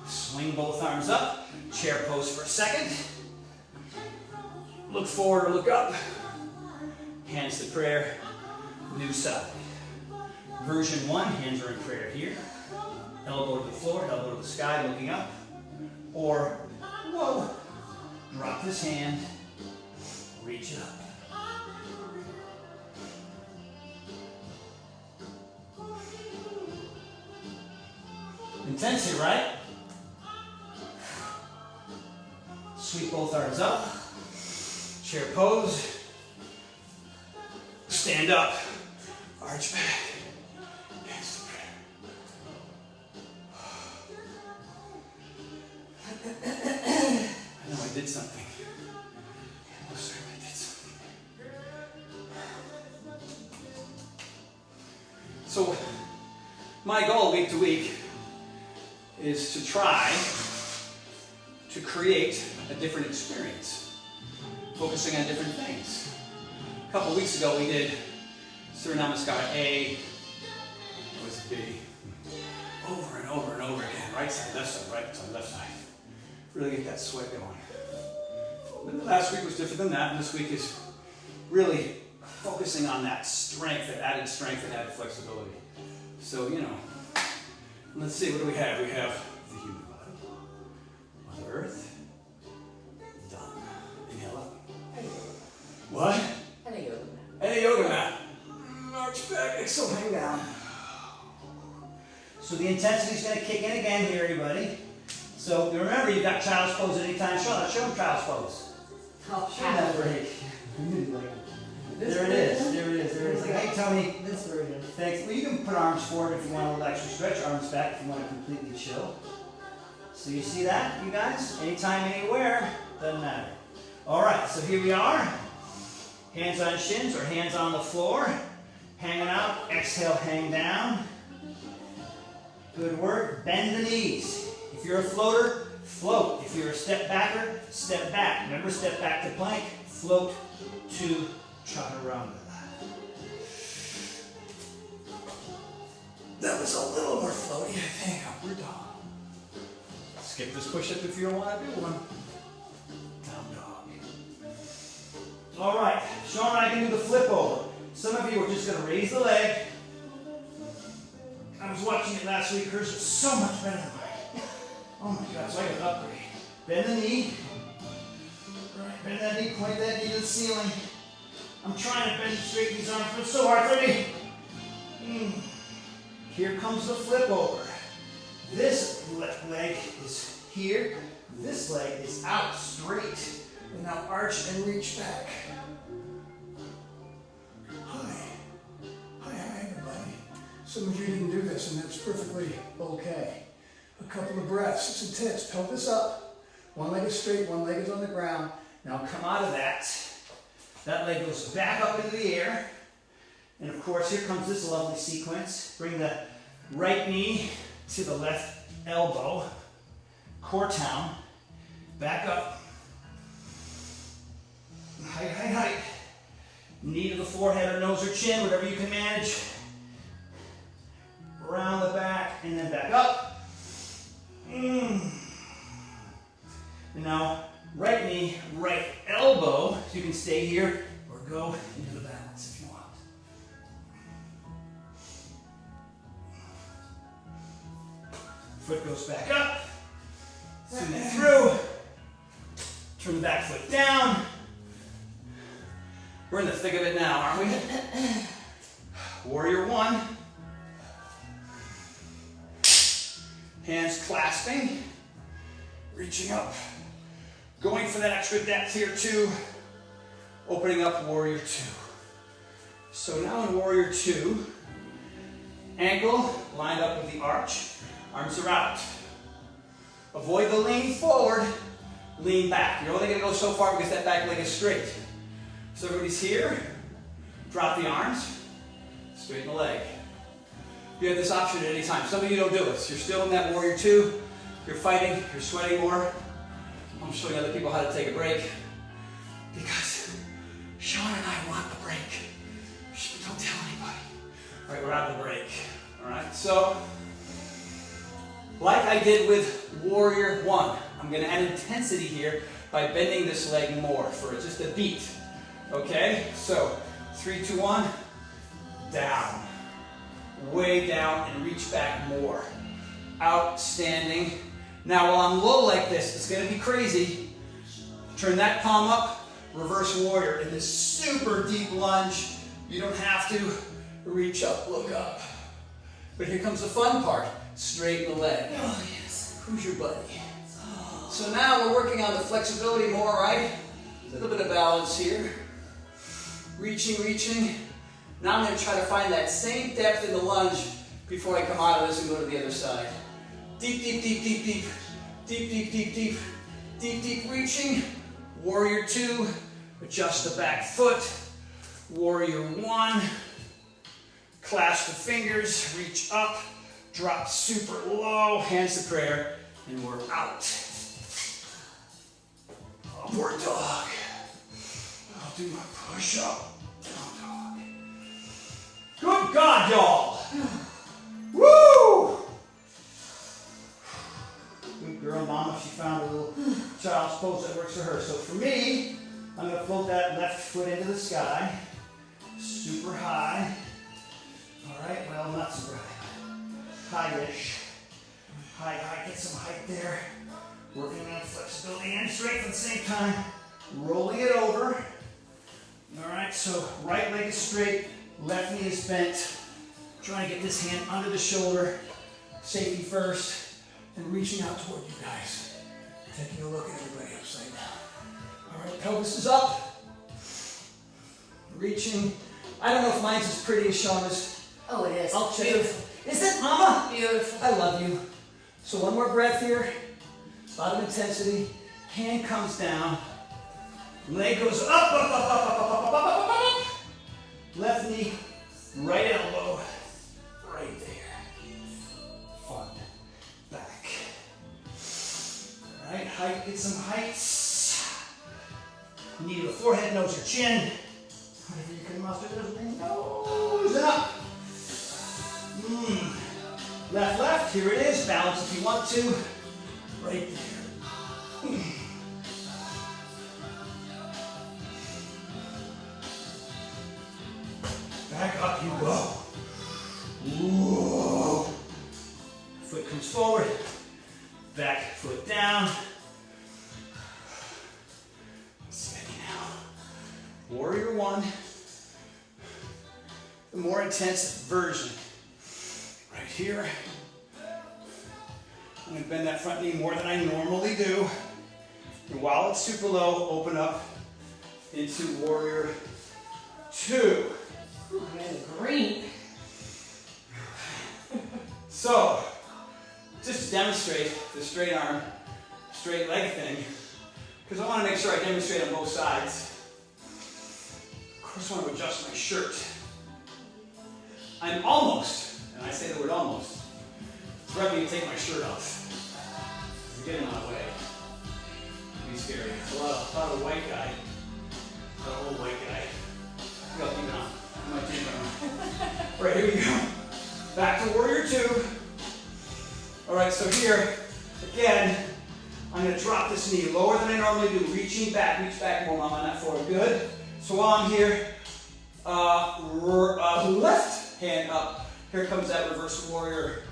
Swing both arms up. Chair pose for a second. Look forward or look up. Hands to prayer. New side. Version 1, hands are in prayer here. Elbow to the floor, elbow to the sky, looking up. Or, whoa, drop this hand, reach it up. Intensity, right? Sweep both arms up. Chair pose. Stand up. Arch back. Hands to prayer. I know I did something. I'm sorry I did something. So, my goal week to week is to try to create a different experience, focusing on different things. A couple weeks ago we did Surya Namaskar A, was B, over and over and over again, right side, left side, right side, left side. Really get that sweat going. But the last week was different than that, and this week is really focusing on that strength, that added flexibility. So, you know, let's see, what do we have? We have the human body, Mother Earth, done. Inhale up. What? And a yoga mat. And a yoga mat. Arch back, exhale, hang down. So the intensity is going to kick in again here, everybody. So remember, you've got child's pose at any time. Show them child's pose. Oh, Show that break. There it is. There it is. There it is. Like, hey, Tony. This version. Thanks. Well, you can put arms forward if you want a little extra stretch. Arms back if you want to completely chill. So you see that, you guys? Anytime, anywhere. Doesn't matter. All right. So here we are. Hands on shins or hands on the floor. Hanging out. Exhale, hang down. Good work. Bend the knees. If you're a floater, float. If you're a step backer, step back. Remember, step back to plank. Float to chaturanga. That was a little more floaty, I think. Upward dog. Skip this push-up if you don't want to do one. Down dog. All right, Sean and I can do the flip over. Some of you are just going to raise the leg. I was watching it last week. Hers was so much better than mine. Oh my God, so I got to upgrade. Bend the knee. Right, bend that knee, point that knee to the ceiling. I'm trying to bend straight these arms, but it's so hard for me. Here comes the flip over. This leg is here. This leg is out straight. And now arch and reach back. Hi, everybody. Some of you didn't do this, and that's perfectly okay. A couple of breaths. It's intense. Pelvis up. One leg is straight, one leg is on the ground. Now come out of that. That leg goes back up into the air. And of course, here comes this lovely sequence. Bring the right knee to the left elbow. Core down. Back up. Height, height, height. Knee to the forehead or nose or chin, whatever you can manage. Around the back and then back up. And now, right knee, right elbow. So you can stay here or go into the balance if you want. Foot goes back up. Send it through. Turn the back foot down. We're in the thick of it now, aren't we? Warrior one. Hands clasping, reaching up, going for that extra depth here too, opening up warrior two. So now in warrior two, ankle lined up with the arch, arms are out. Avoid the lean forward, lean back. You're only going to go so far because that back leg is straight. So everybody's here, drop the arms, straighten the leg. You have this option at any time. Some of you don't do it. You're still in that warrior two. You're fighting. You're sweating more. I'm showing other people how to take a break because Sean and I want the break. Don't tell anybody. All right, we're out of the break. All right, so like I did with warrior one, I'm going to add intensity here by bending this leg more for just a beat. Okay, so 3, 2, 1, down. Way down and reach back more. Outstanding. Now while I'm low like this, it's going to be crazy. Turn that palm up, reverse warrior. In this super deep lunge, you don't have to reach up, look up. But here comes the fun part. Straighten the leg. Oh, yes. Who's your buddy? So now we're working on the flexibility more, right? A little bit of balance here. Reaching, reaching. Now I'm going to try to find that same depth in the lunge before I come out of this and go to the other side. Deep, deep, deep, deep, deep. Deep, deep, deep, deep. Deep, deep reaching. Warrior two. Adjust the back foot. Warrior one. Clasp the fingers. Reach up. Drop super low. Hands to prayer. And we're out. Upward dog. I'll do my push-up. Good God, y'all! Woo! Good girl, Mama. She found a little child's pose that works for her. So for me, I'm going to float that left foot into the sky. Super high. All right, well, not super high. High-ish. High, high. Get some height there. Working on flexibility and strength at the same time. Rolling it over. All right, so right leg is straight. Left knee is bent. Trying to get this hand under the shoulder. Safety first. And reaching out toward you guys. Taking a look at everybody upside down. All right, pelvis is up. Reaching. I don't know if mine's as pretty as Shauna's. Oh, it is. I'll check Beautiful. it. Is it, Mama? Beautiful. I love you. So one more breath here. A lot of intensity. Hand comes down. Leg goes up, up, up, up, up, up, up, up, up, up, up. Left knee, right elbow, right there. Fun. Back. All right, height, get some heights. Knee to the forehead, nose or chin. Whatever you can muster, nose and up. Left, left, here it is. Balance if you want to. Right there. Back up you go. Whoa. Foot comes forward. Back foot down. Steady now. Warrior one. The more intense version. Right here. I'm going to bend that front knee more than I normally do. And while it's super low, open up into warrior two. Ooh, man, green. So, just to demonstrate the straight arm, straight leg thing, because I want to make sure I demonstrate on both sides. Of course, I want to adjust my shirt. I'm almost, and I say the word almost, threatening to take my shirt off. I'm getting on my way. It'll be scary. There's a lot of white guy, a lot of old white guy. Go, keep it on. I might keep it on. All right, here we go. Back to warrior two. All right, so here, again, I'm going to drop this knee lower than I normally do, reaching back, reach back more, Mama, not forward. Good. So while I'm here, left hand up. Here comes that reverse warrior.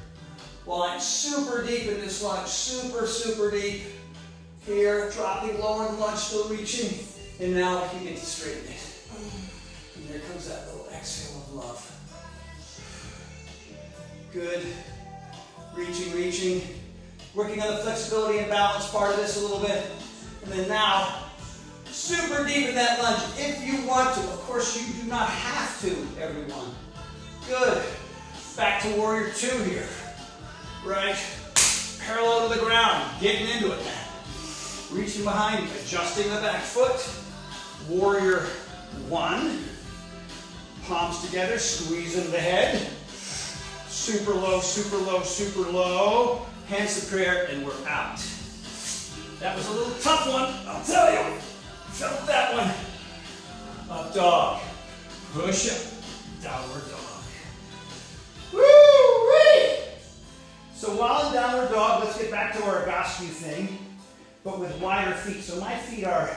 While I'm super deep in this lunge, super, super deep. Here, dropping lower in the lunge, still reaching. And now you get to straighten it. And there comes that little exhale of love. Good. Reaching, reaching. Working on the flexibility and balance part of this a little bit. And then now, super deep in that lunge if you want to. Of course, you do not have to, everyone. Good. Back to warrior two here. Right. Parallel to the ground. Getting into it now. Reaching behind, adjusting the back foot. Warrior one. Palms together, squeeze into the head. Super low, super low, super low. Hands to prayer, and we're out. That was a little tough one, I'll tell you. Felt that one. Up dog. Push up. Downward dog. Woo-wee! So while in downward dog, let's get back to our Agassi thing, but with wider feet. So my feet are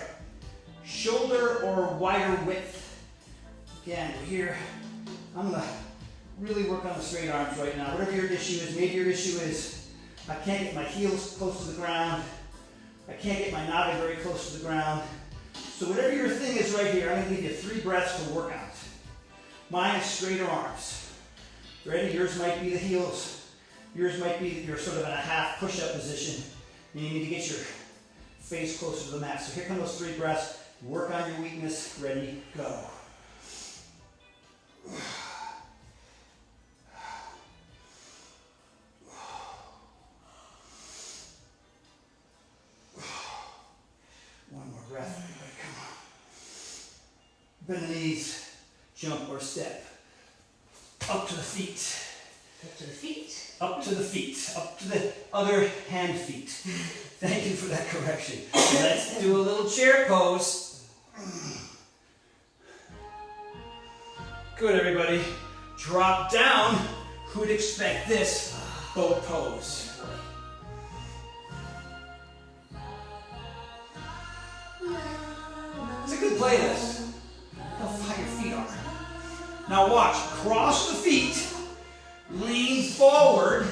shoulder or wider width. Again, here, I'm gonna really work on the straight arms right now. Whatever your issue is, maybe your issue is I can't get my heels close to the ground. I can't get my navi very close to the ground. So whatever your thing is right here, I'm gonna give you 3 breaths to work out. Mine is straighter arms. Ready? Yours might be the heels. Yours might be you're sort of in a half push-up position. And you need to get your face closer to the mat. So here come those 3 breaths. Work on your weakness. Ready, go. One more breath, everybody, come on. Bend the knees, jump or step. Up to the feet. Up to the feet. Up to the feet. Up to the other hand feet. Thank you for that correction. Let's do a little chair pose. Good, everybody. Drop down. Who'd expect this? Boat pose. It's a good playlist. How high your feet are. Now watch. Cross the feet. Lean forward.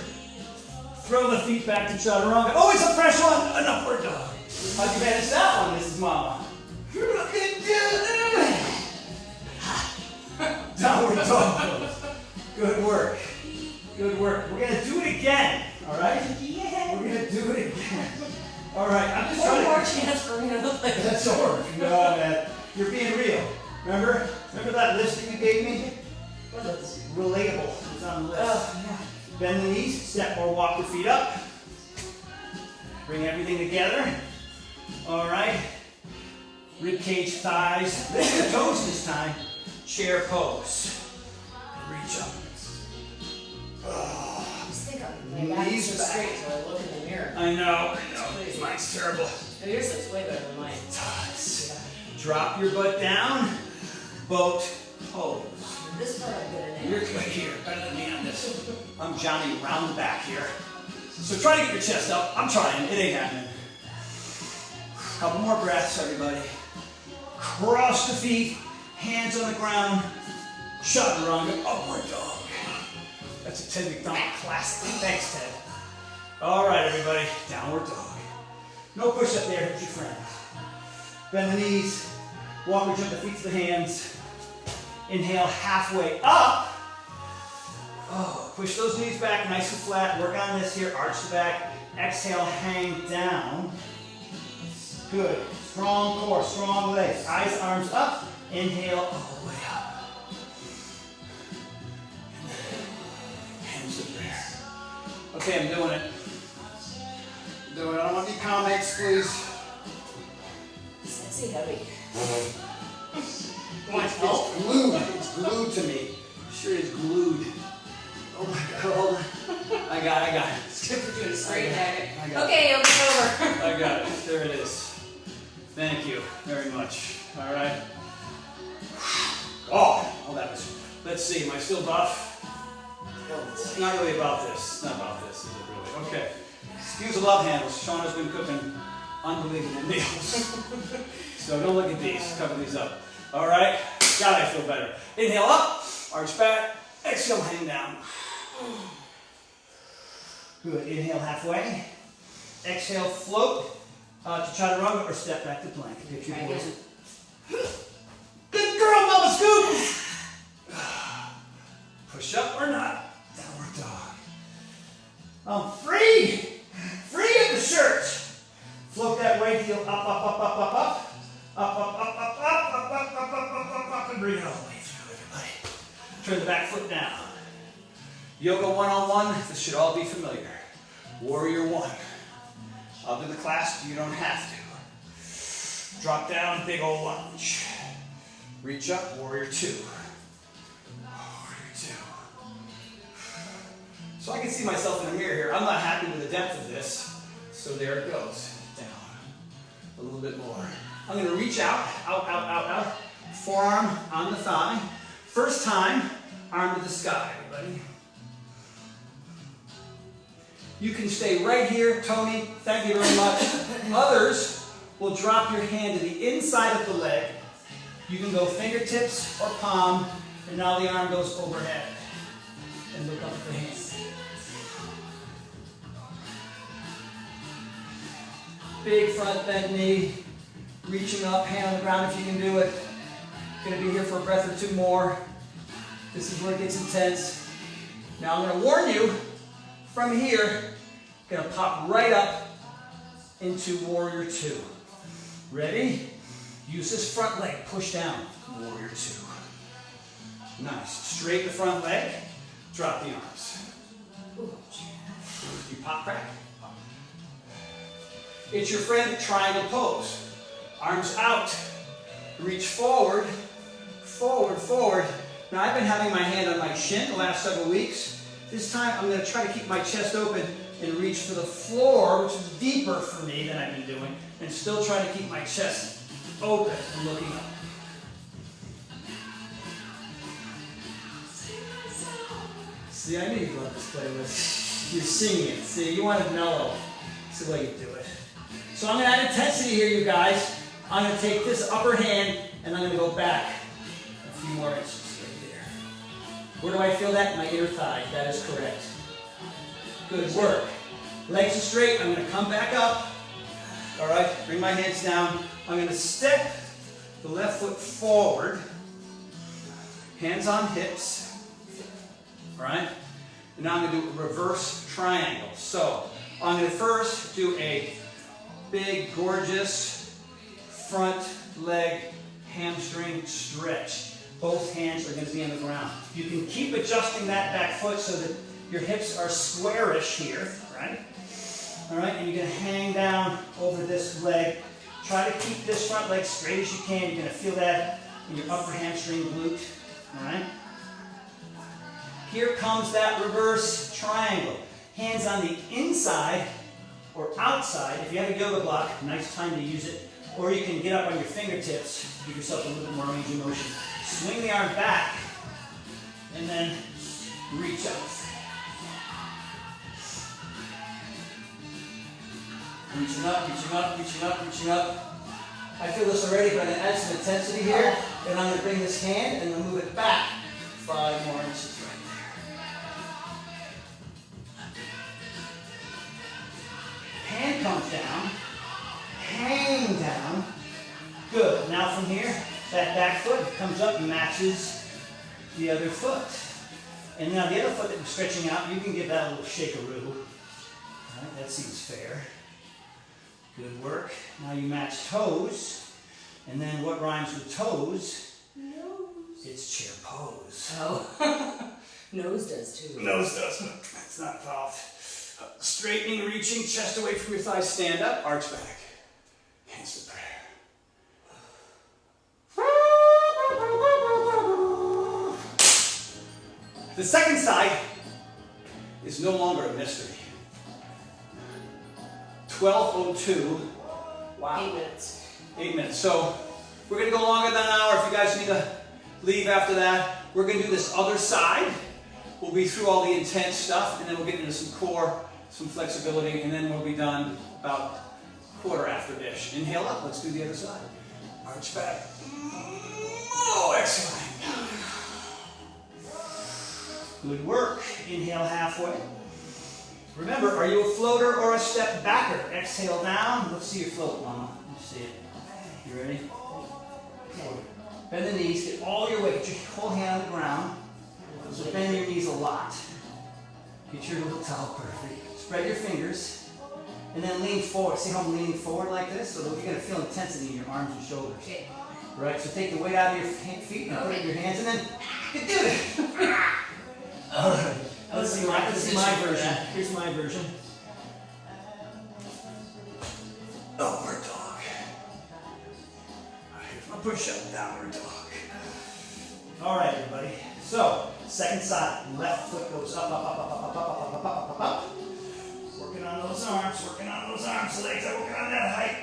Throw the feet back to chaturanga. Oh, it's a fresh one. An upward dog. How'd you manage that one, Mrs. Mama? Downward dog. Good work. Good work. We're going to do it again. All right? Yeah. We're going to do it again. All right. I'm just One trying more to... chance for me to look like That's over. No, man. You're being real. Remember that list that you gave me? Relatable. It's on the list. Oh, yeah. Bend the knees, step or walk the feet up. Bring everything together. All right. Rib cage, thighs. Lift the toes this time. Chair pose. Reach up. I just think my back is Knees so back. straight till I look in the mirror. I know. crazy. Mine's terrible. No, yours looks way better than mine. It does. Drop your butt down. Boat pose. This part I'm good at. You're good here, better than me on this. I'm Johnny round the back here. So try to get your chest up. I'm trying, it ain't happening. Couple more breaths, everybody. Cross the feet, hands on the ground. Chaturanga, upward dog. That's a Ted McDonald classic. Thanks, Ted. All right, everybody, downward dog. No push up there, hurt your friend. Bend the knees, walk or jump the feet to the hands. Inhale halfway up. Oh, push those knees back nice and flat. Work on this here, arch the back. Exhale, hang down. Good. Strong core, strong legs. Eyes, arms up. Inhale all the way up. Hands to prayer. Okay, I'm doing it. I'm doing it. I don't want any comments, please. Sexy heavy. It's glued. It's glued to me. Sure is glued. Oh my God, hold on. I got it. It's good for doing a straight jacket. I got it. Okay, it'll be over. I got it. There it is. Thank you very much. All right. Oh, that was. Let's see. Am I still buff? It's not really about this. It's not about this, is it really? Okay. Excuse the love handles. Shauna's been cooking unbelievable meals. So don't look at these. Cover these up. All right. God, I feel better. Inhale up. Arch back. Exhale, hang down. Good. Inhale halfway. Exhale, float. to chaturanga or step back to plank. Pick your Try poison. again. Good girl, Mama Scoop! Push up or not. Downward dog. Free! Free of the shirt. Float that right heel up, up, up, up, up, up. Up, up, up, up, up, up, up, up, up, up, and bring it all the way through, everybody. Turn the back foot down. Yoga 101, this should all be familiar. Warrior 1. I'll do the class, you don't have to. Drop down, big old lunge. Reach up, warrior 2. Warrior 2. So I can see myself in the mirror here. I'm not happy with the depth of this, so there it goes. Down. A little bit more. I'm going to reach out, out, out, out, out. Forearm on the thigh. First time, arm to the sky, everybody. You can stay right here, Tony. Thank you very much. Others will drop your hand to the inside of the leg. You can go fingertips or palm, and now the arm goes overhead. And look up at the hand. Big front bend knee. Reaching up, hand on the ground if you can do it. Gonna be here for a breath or two more. This is where it gets intense. Now I'm gonna warn you, from here, gonna pop right up into warrior 2. Ready? Use this front leg, push down, warrior 2. Nice, straight the front leg, drop the arms. You pop, crack. It's your friend triangle pose. Arms out, reach forward, forward, forward. Now I've been having my hand on my shin the last several weeks. This time I'm going to try to keep my chest open and reach for the floor, which is deeper for me than I've been doing, and still try to keep my chest open and looking up. See, I knew you'd love this playlist. You're singing it. See, you want it mellow. It's the way you do it. So I'm going to add intensity here, you guys. I'm going to take this upper hand and I'm going to go back a few more inches right there. Where do I feel that? In my inner thigh. That is correct. Good work. Legs are straight. I'm going to come back up. All right, bring my hands down. I'm going to step the left foot forward. Hands on hips. All right? And now I'm going to do a reverse triangle. So I'm going to first do a big, gorgeous front leg hamstring stretch. Both hands are going to be on the ground. You can keep adjusting that back foot so that your hips are squarish here, right? All right, and you're going to hang down over this leg. Try to keep this front leg straight as you can. You're going to feel that in your upper hamstring glute, all right? Here comes that reverse triangle. Hands on the inside or outside. If you have a yoga block, nice time to use it. Or you can get up on your fingertips, give yourself a little bit more range of motion. Swing the arm back, and then reach out. Reaching up, reaching up, reaching up, reaching up. I feel this already, but I'm going to add some intensity here. And I'm going to bring this hand and then move it back 5 more inches right there. Hand comes down. Hang down. Good. Now from here, that back foot comes up and matches the other foot. And now the other foot that we're stretching out, you can give that a little shake-a-roo. All right, that seems fair. Good work. Now you match toes. And then what rhymes with toes? Nose. It's chair pose. Oh. Nose does too. Nose does, but that's not involved. Straightening, reaching, chest away from your thighs. Stand up, arch back. Hands to prayer. The second side is no longer a mystery. 12:02. Wow. 8 minutes. 8 minutes. So we're going to go longer than an hour. If you guys need to leave after that, we're going to do this other side. We'll be through all the intense stuff, and then we'll get into some core, some flexibility, and then we'll be done about 1/4-after-ish. Inhale up. Let's do the other side. Arch back. Oh, excellent. Good work. Inhale halfway. Remember, are you a floater or a step backer? Exhale down. Let's see your float, Mama. Let me see it. You ready? Bend the knees. Get all your weight. Get your whole hand on the ground. So bend your knees a lot. Get your little towel perfect. Spread your fingers. And then lean forward. See how I'm leaning forward like this? So that you're going to feel intensity in your arms and shoulders. Right? So take the weight out of your feet and put it in your hands, and then you do it. All right. Let's see my version. Here's my version. Upward dog. Here's my push-up, downward dog. All right, everybody. So, second side. Left foot goes up, up, up, up, up, up, up, up, up, up, up. Working on those arms, legs are working on that height.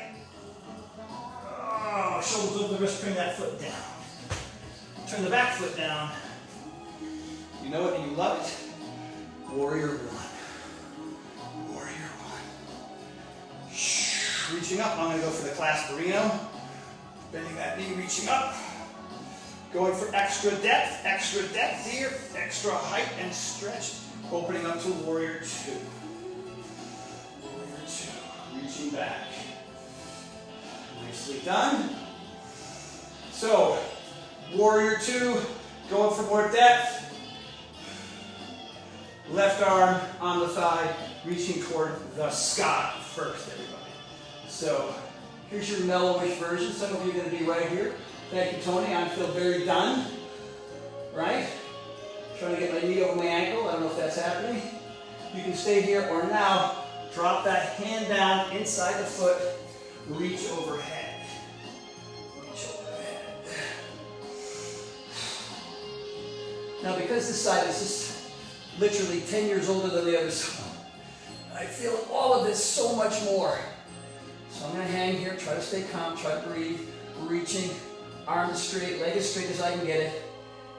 Oh, shoulders over the wrist, bring that foot down. Turn the back foot down. You know it and you love it. Warrior one. Warrior one. Reaching up, I'm going to go for the Clasperino. Bending that knee, reaching up. Going for extra depth here. Extra height and stretch. Opening up to Warrior two. Warrior two. Reaching back. Nicely done. So, Warrior two, going for more depth. Left arm on the thigh, reaching toward the sky first, everybody. So, here's your mellowish version. Some of you are going to be right here. Thank you, Tony. I feel very done. Right? Trying to get my knee over my ankle. I don't know if that's happening. You can stay here or now. Drop that hand down inside the foot. Reach overhead. Reach overhead. Now, because this side is just literally 10 years older than the other side, I feel all of this so much more. So I'm going to hang here, try to stay calm, try to breathe, reaching, arms straight, leg as straight as I can get it.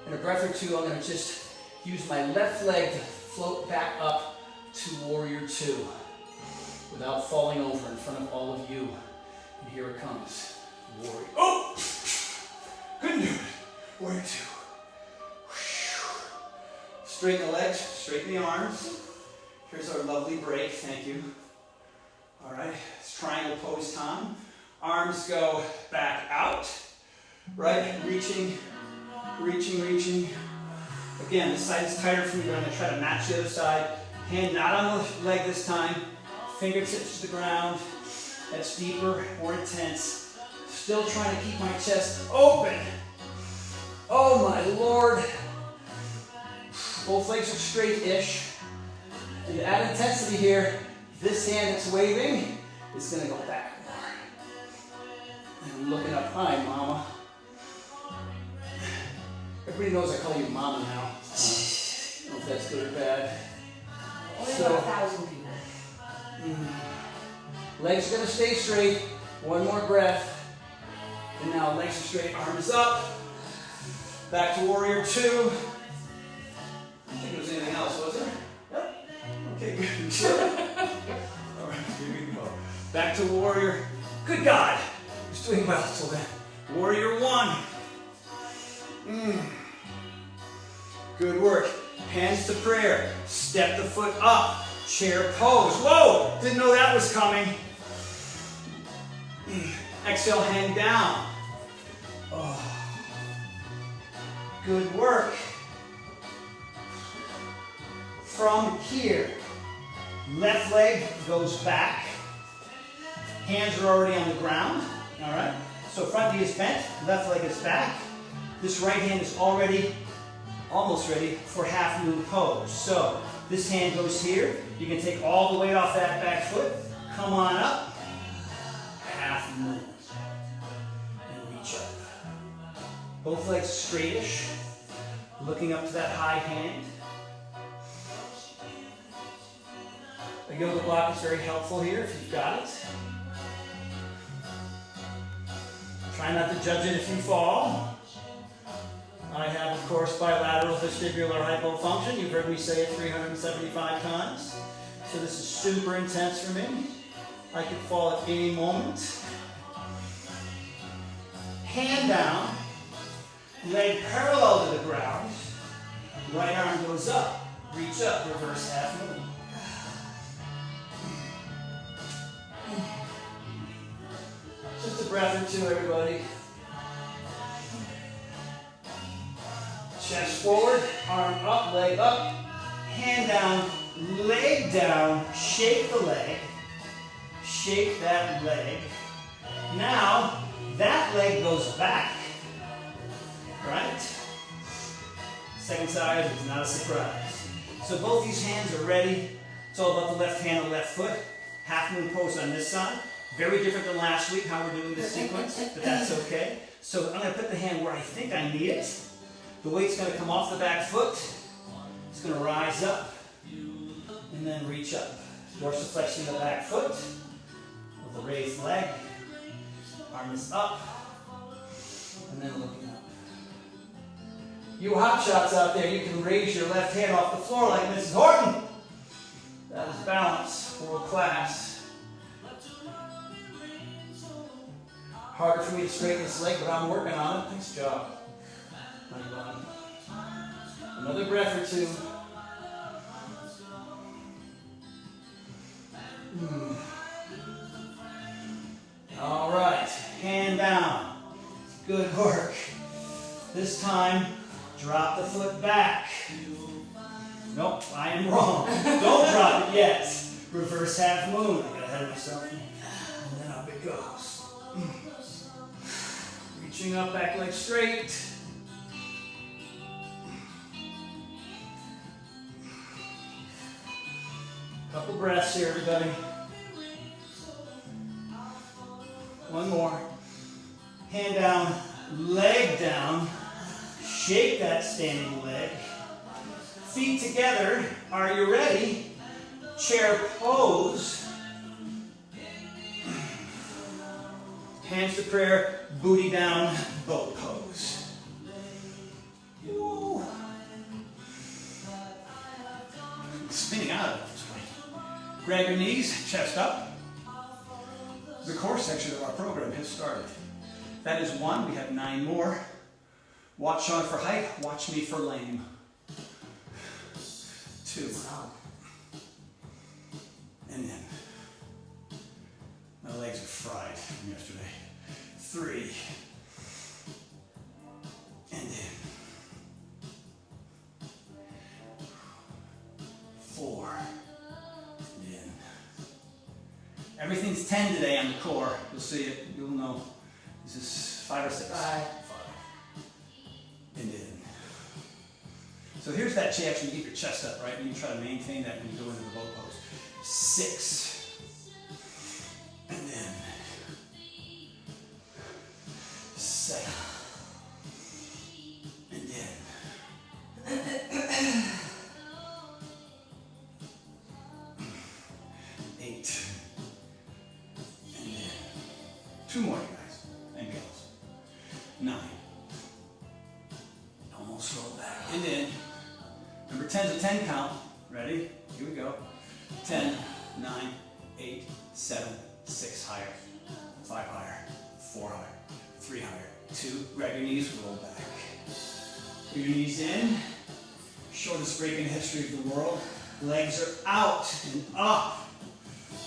In a breath or two, I'm going to just use my left leg to float back up to Warrior two without falling over in front of all of you. And here it comes. Warrior. Oh! Couldn't do it. Warrior two. Straighten the legs, straighten the arms. Here's our lovely break, thank you. All right, it's triangle pose time. Arms go back out, right? Reaching, reaching, reaching. Again, this side is tighter for me, but I'm gonna try to match the other side. Hand not on the leg this time. Fingertips to the ground. That's deeper, more intense. Still trying to keep my chest open. Oh my Lord. Both legs are straight-ish. And to add intensity here, this hand that's waving is going to go back more. And I'm looking up high, Mama. Everybody knows I call you Mama now. I don't know if that's good or bad. Only about 1,000 people. Legs are going to stay straight. One more breath. And now legs are straight, arms up. Back to Warrior two. I don't think there was anything else, was there? Yep. Okay, good. All right, here we go. Back to Warrior. Good God. He's doing well till then. Warrior one. Good work. Hands to prayer. Step the foot up. Chair pose. Whoa! Didn't know that was coming. Exhale, hang down. Oh. Good work. From here, left leg goes back. Hands are already on the ground. All right. So front knee is bent, left leg is back. This right hand is already almost ready for half moon pose. So this hand goes here. You can take all the weight off that back foot. Come on up. Half moon. And reach up. Both legs straightish. Looking up to that high hand. A yoga block is very helpful here if you've got it. Try not to judge it if you fall. I have, of course, bilateral vestibular hypofunction. You've heard me say it 375 times. So this is super intense for me. I could fall at any moment. Hand down, leg parallel to the ground. Right arm goes up, reach up, reverse half moon. breath or two, everybody. Chest forward, arm up, leg up, hand down, leg down, shake the leg, shake that leg. Now, that leg goes back, right? Second side is not a surprise. So both these hands are ready. It's all about the left hand and left foot. Half moon pose on this side. Very different than last week, how we're doing this sequence, but that's okay. So I'm going to put the hand where I think I need it. The weight's going to come off the back foot. It's going to rise up and then reach up. Dorsiflexing the back foot with the raised leg. Arm is up and then looking up. You hot shots out there, you can raise your left hand off the floor like Mrs. Horton. That is balance, world class. Harder for me to straighten this leg, but I'm working on it. Nice job. Another breath or two. All right, hand down. Good work. This time, drop the foot back. Nope, I am wrong. Don't drop it yet. Reverse half moon. I got ahead of myself. And then up it goes. Reaching up, back leg straight. Couple breaths here, everybody. One more. Hand down, leg down. Shake that standing leg. Feet together. Are you ready? Chair pose. Hands to prayer, booty down, boat pose. Woo. Spinning out of it. Grab your knees, chest up. The core section of our program has started. That is 1. We have 9 more. Watch Sean for height. Watch me for lame. 2. And in. My legs are fried from yesterday. 3. And in. 4. And in. Everything's 10 today on the core. You'll see it. You'll know. This is 5 or 6. 5. And in. So here's that chance when you keep your chest up, right? And you try to maintain that when you go into the boat pose. 6. And then 7. And then 8. And then 2 more, you guys and girls. 9. Almost roll back. And then remember 10's a 10 count. Ready? Here we go. 10, 9, 8, 7, 6 higher, 5 higher, 4 higher, 3 higher, 2. Grab your knees, roll back. Put your knees in. Shortest break in the history of the world. Legs are out and up.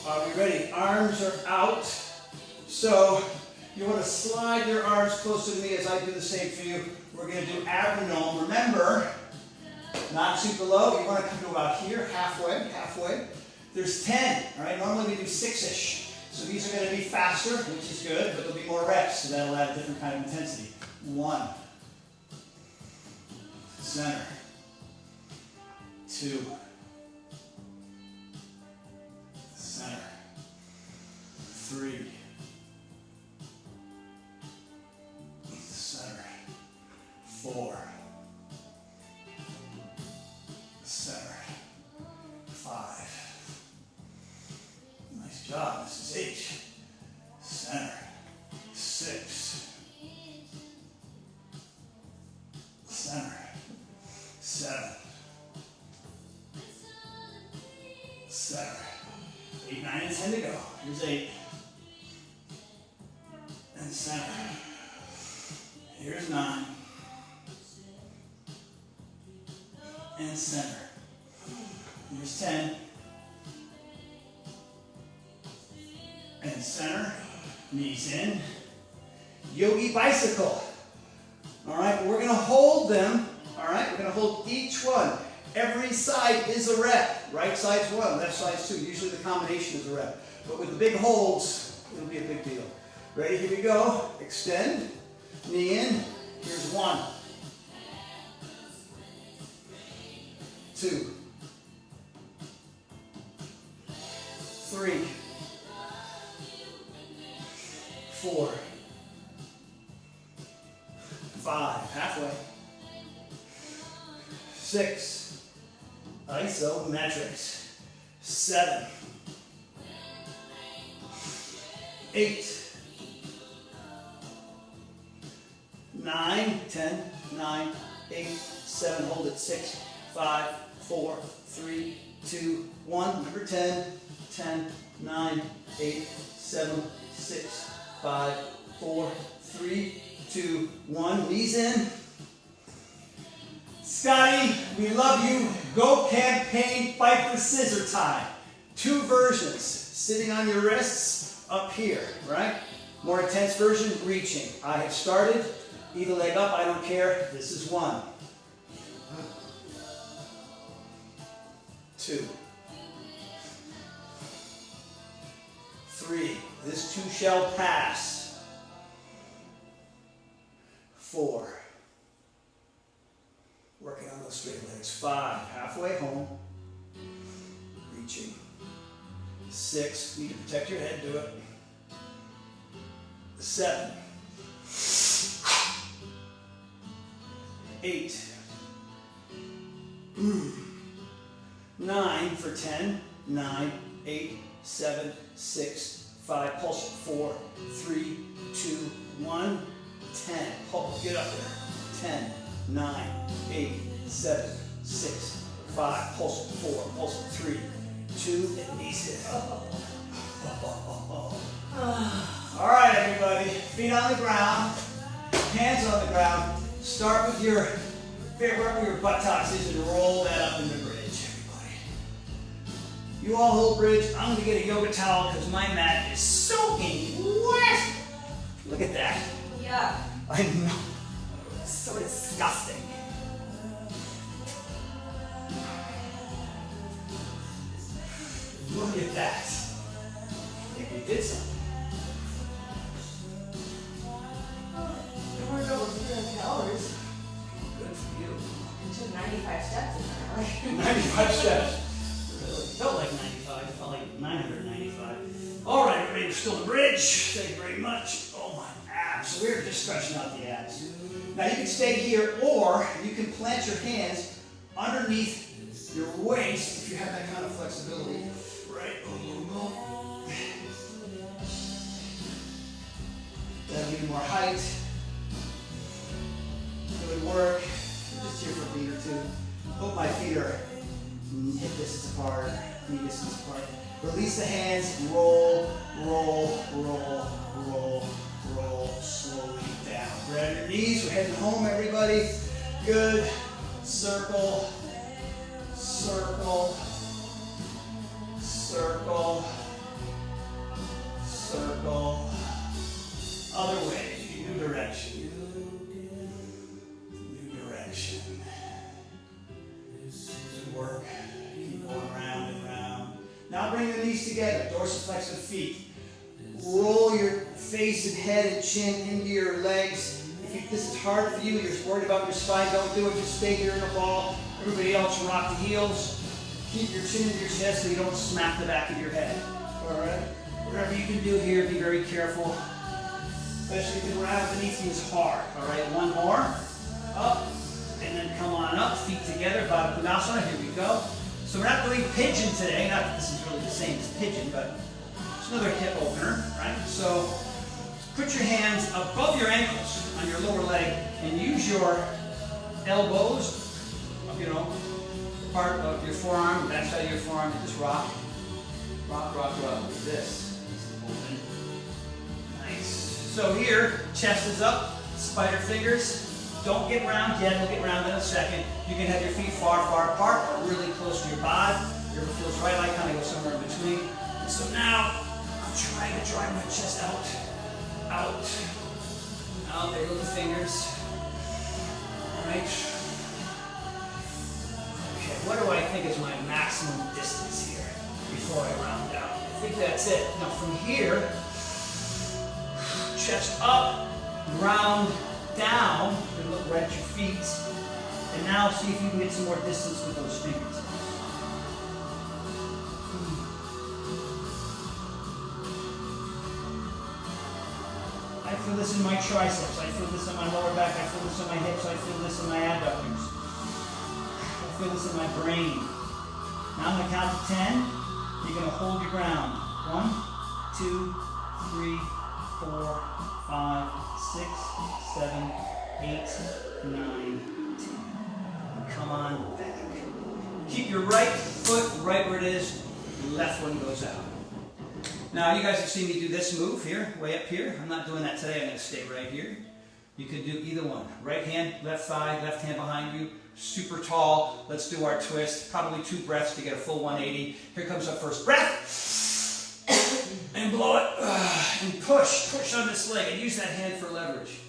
Are we ready? Arms are out. So you want to slide your arms closer to me as I do the same for you. We're going to do abdomen. Remember, not super low. You want to come to about here, halfway. There's 10, all right? Normally we do 6-ish. So these are going to be faster, which is good, but there'll be more reps, so that'll add a different kind of intensity. 1. Center. 2. Center. 3. Center. 4. Center. 5. Nice job. This is 8. Center. 6. Center. 7. Center. 8, 9, and 10 to go. Here's 8. And center. Here's 9. And center. Here's 10. And center. Knees in. yogi bicycle. All right, we're gonna hold them. All right, we're gonna hold each one. Every side is a rep. Right side's 1, left side's 2. Usually the combination is a rep. But with the big holds, it'll be a big deal. Ready, here we go. Extend, knee in. Here's 1, 2, 3, 4, 5, halfway, 6, isometrics, 7, 8, 9, 10, 9, 8, 7, hold it, 6, 5, 4, 3, 2, 1, remember 10, 10, 9, 8, 7, 6, 5, 4, 3, 2, 1, knees in. Scotty, we love you. Go campaign, fight for scissor time. 2 versions, sitting on your wrists up here, right? More intense version, reaching. I have started, either leg up, I don't care. This is 1, 2, 3, this 2 shall pass. 4, working on those straight legs. 5, halfway home, reaching. 6, need to protect your head, do it. 7, 8, 9 for 10, 9, 8, 7, 6, 5, pulse, 4, 3, 2, 1, 10, pulse, get up there, 10, 9, 8, 7, 6, 5, pulse, 4, pulse, 3, 2, and knees in. All right, everybody, feet on the ground, hands on the ground. Start with your wherever your buttocks is and roll that up in the bridge, everybody. You all hold bridge. I'm gonna get a yoga towel because my mat is soaking wet. Look at that. Yeah. I know. So disgusting. Look at that. I think we did something. There were over 300 calories. Good for you. It took 95 steps in there, 95 steps. Really? Felt like 95. It felt like 995. All right, everybody, we're still in the bridge. Thank you very much. Oh, my abs. So we're just stretching out the abs. Now you can stay here, or you can plant your hands underneath your waist if you have that kind of flexibility. Right? That'll give you more height. Good work. Just here for a beat or 2. Hope my feet are hip distance apart, knee distance apart. Release the hands, roll, roll, roll, roll, roll, slowly down. Grab your knees, we're heading home, everybody. Good. Circle, circle, circle, circle. Other way, new direction. New direction. Good work. Keep going round and round. Now bring the knees together, dorsiflex the feet. Roll your face and head and chin into your legs. If this is hard for you, you're worried about your spine, don't do it. Just stay here in the ball. Everybody else rock the heels. Keep your chin in your chest so you don't smack the back of your head. All right? Whatever you can do here, be very careful. Especially if the ground beneath you is hard. All right, 1 more. Up, and then come on up. Feet together, Baddha Konasana. Here we go. So we're not doing pigeon today. Not that this is really the same as pigeon, but it's another hip opener, right? So put your hands above your ankles on your lower leg and use your elbows, part of your forearm, back side of your forearm, and just rock. Rock, rock, rock, like this. Open. Nice. So here, chest is up, spider fingers. Don't get round yet, we'll get round in a second. You can have your feet far, far apart or really close to your bod. Whatever feels right, I kind of go somewhere in between. And so now, I'm trying to drive my chest out, out, Out there, little fingers. Right. Okay, what do I think is my maximum distance here before I round out? I think that's it. Now from here, chest up, round down, and look right at your feet. And now see if you can get some more distance with those fingertips. I feel this in my triceps, I feel this in my lower back, I feel this in my hips, I feel this in my abductors. I feel this in my brain. Now I'm going to count to 10. You're going to hold your ground. 1, 2, 3, 4, 5, 6, 7, 8, 9, 10. And come on back. Keep your right foot right where it is. Left one goes out. Now, you guys have seen me do this move here, way up here. I'm not doing that today. I'm going to stay right here. You could do either one. Right hand, left thigh, left hand behind you. Super tall. Let's do our twist. Probably 2 breaths to get a full 180. Here comes our first breath. And blow it. And push. Push on this leg. And use that hand for leverage.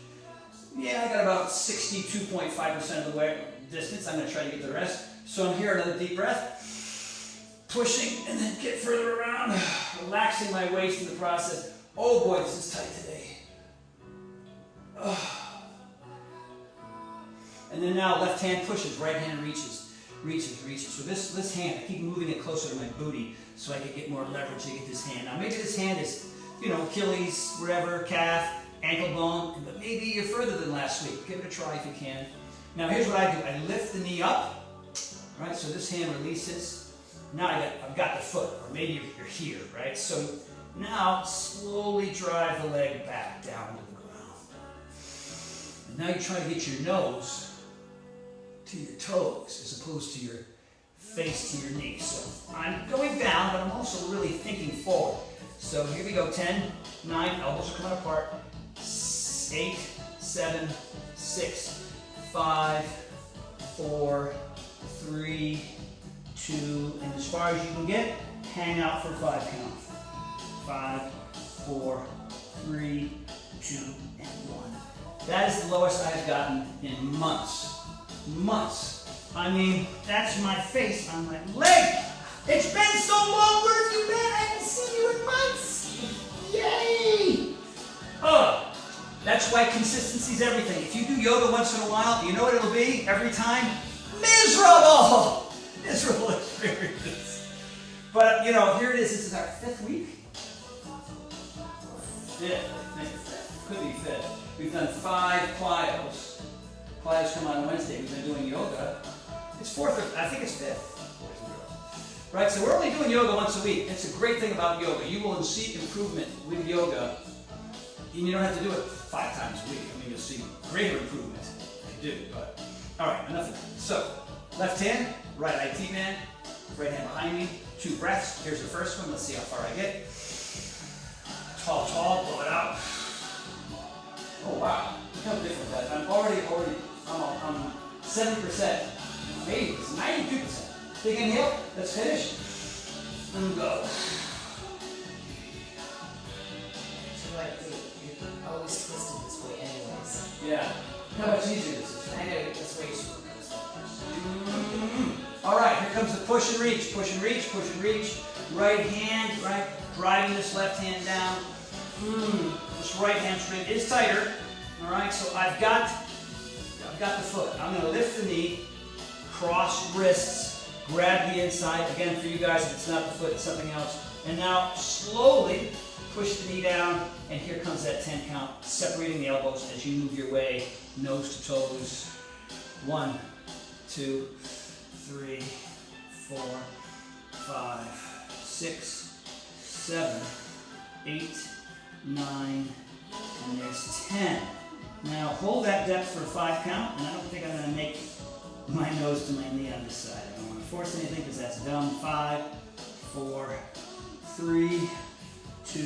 Yeah, I got about 62.5% of the way distance. I'm going to try to get the rest. So I'm here, another deep breath. Pushing and then get further around. Relaxing my waist in the process. Oh boy, this is tight today. And then now left hand pushes, right hand reaches. So this hand, I keep moving it closer to my booty so I can get more leverage to get this hand. Now maybe this hand is, Achilles, wherever, calf, ankle bone, but maybe you're further than last week. Give it a try if you can. Now here's what I do. I lift the knee up, right? So this hand releases. Now I've got the foot, or maybe you're here, right? So now slowly drive the leg back down to the ground. And now you try to get your nose to your toes as opposed to your face to your knee. So I'm going down, but I'm also really thinking forward. So here we go, 10, 9, elbows are coming apart, 8, 7, 6, 5, 4, 3, 2, and as far as you can get, hang out for 5 count. 5, 4, 3, 2, and 1. That is the lowest I've gotten in months. I mean, that's my face on my leg. It's been so long. Where have you been? I haven't seen you in months. Yay! That's why consistency is everything. If you do yoga once in a while, you know what it'll be every time? Miserable! Miserable experience. But, here it is. This is our 5th week. 5th, I think. Could be 5th. We've done 5 plyos. Plyos come on Wednesday. We've been doing yoga. It's 4th, I think it's 5th. Right, so we're only doing yoga once a week. It's a great thing about yoga. You will see improvement with yoga. And you don't have to do it 5 times a week. I mean, you'll see greater improvement if you do. But, all right, enough of that. So, left hand, right IT man, right hand behind me, 2 breaths. Here's the first one. Let's see how far I get. Tall, blow it out. Oh wow, look how different that is. I'm 70%. Maybe it's 92%. Big inhale, let's finish. And go. So you're always twisted this way anyways. Yeah. How much easier this is? I know, that's way too. All right, here comes the push and reach, push and reach, push and reach. Right hand, right, driving this left hand down. This right hamstring is tighter. All right, so I've got the foot. I'm going to lift the knee, cross wrists, grab the inside. Again, for you guys, if it's not the foot, it's something else. And now slowly push the knee down, and here comes that 10 count, separating the elbows as you move your way, nose to toes. 1, 2, 3, 4, 5, 6, 7, 8, 9, and there's 10. Now hold that depth for a 5 count, and I don't think I'm going to make my nose to my knee on this side. I don't want to force anything because that's dumb. 5, 4, 3, 2,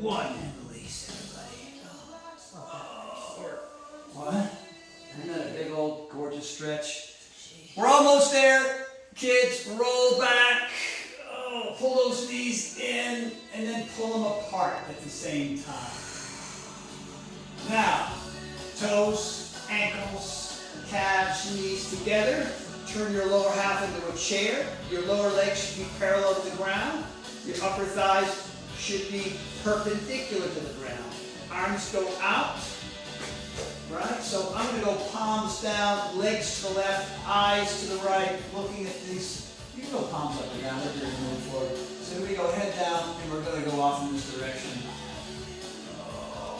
1, and release everybody. What? Isn't that a big old gorgeous stretch? We're almost there, kids. Roll back. Oh, pull those knees in and then pull them apart at the same time. Toes, ankles, calves, knees together. Turn your lower half into a chair. Your lower legs should be parallel to the ground. Your upper thighs should be perpendicular to the ground. Arms go out. Right? So I'm going to go palms down, legs to the left, eyes to the right, looking at these. You can go palms up and down, whatever you're moving forward. So we go head down, and we're going to go off in this direction.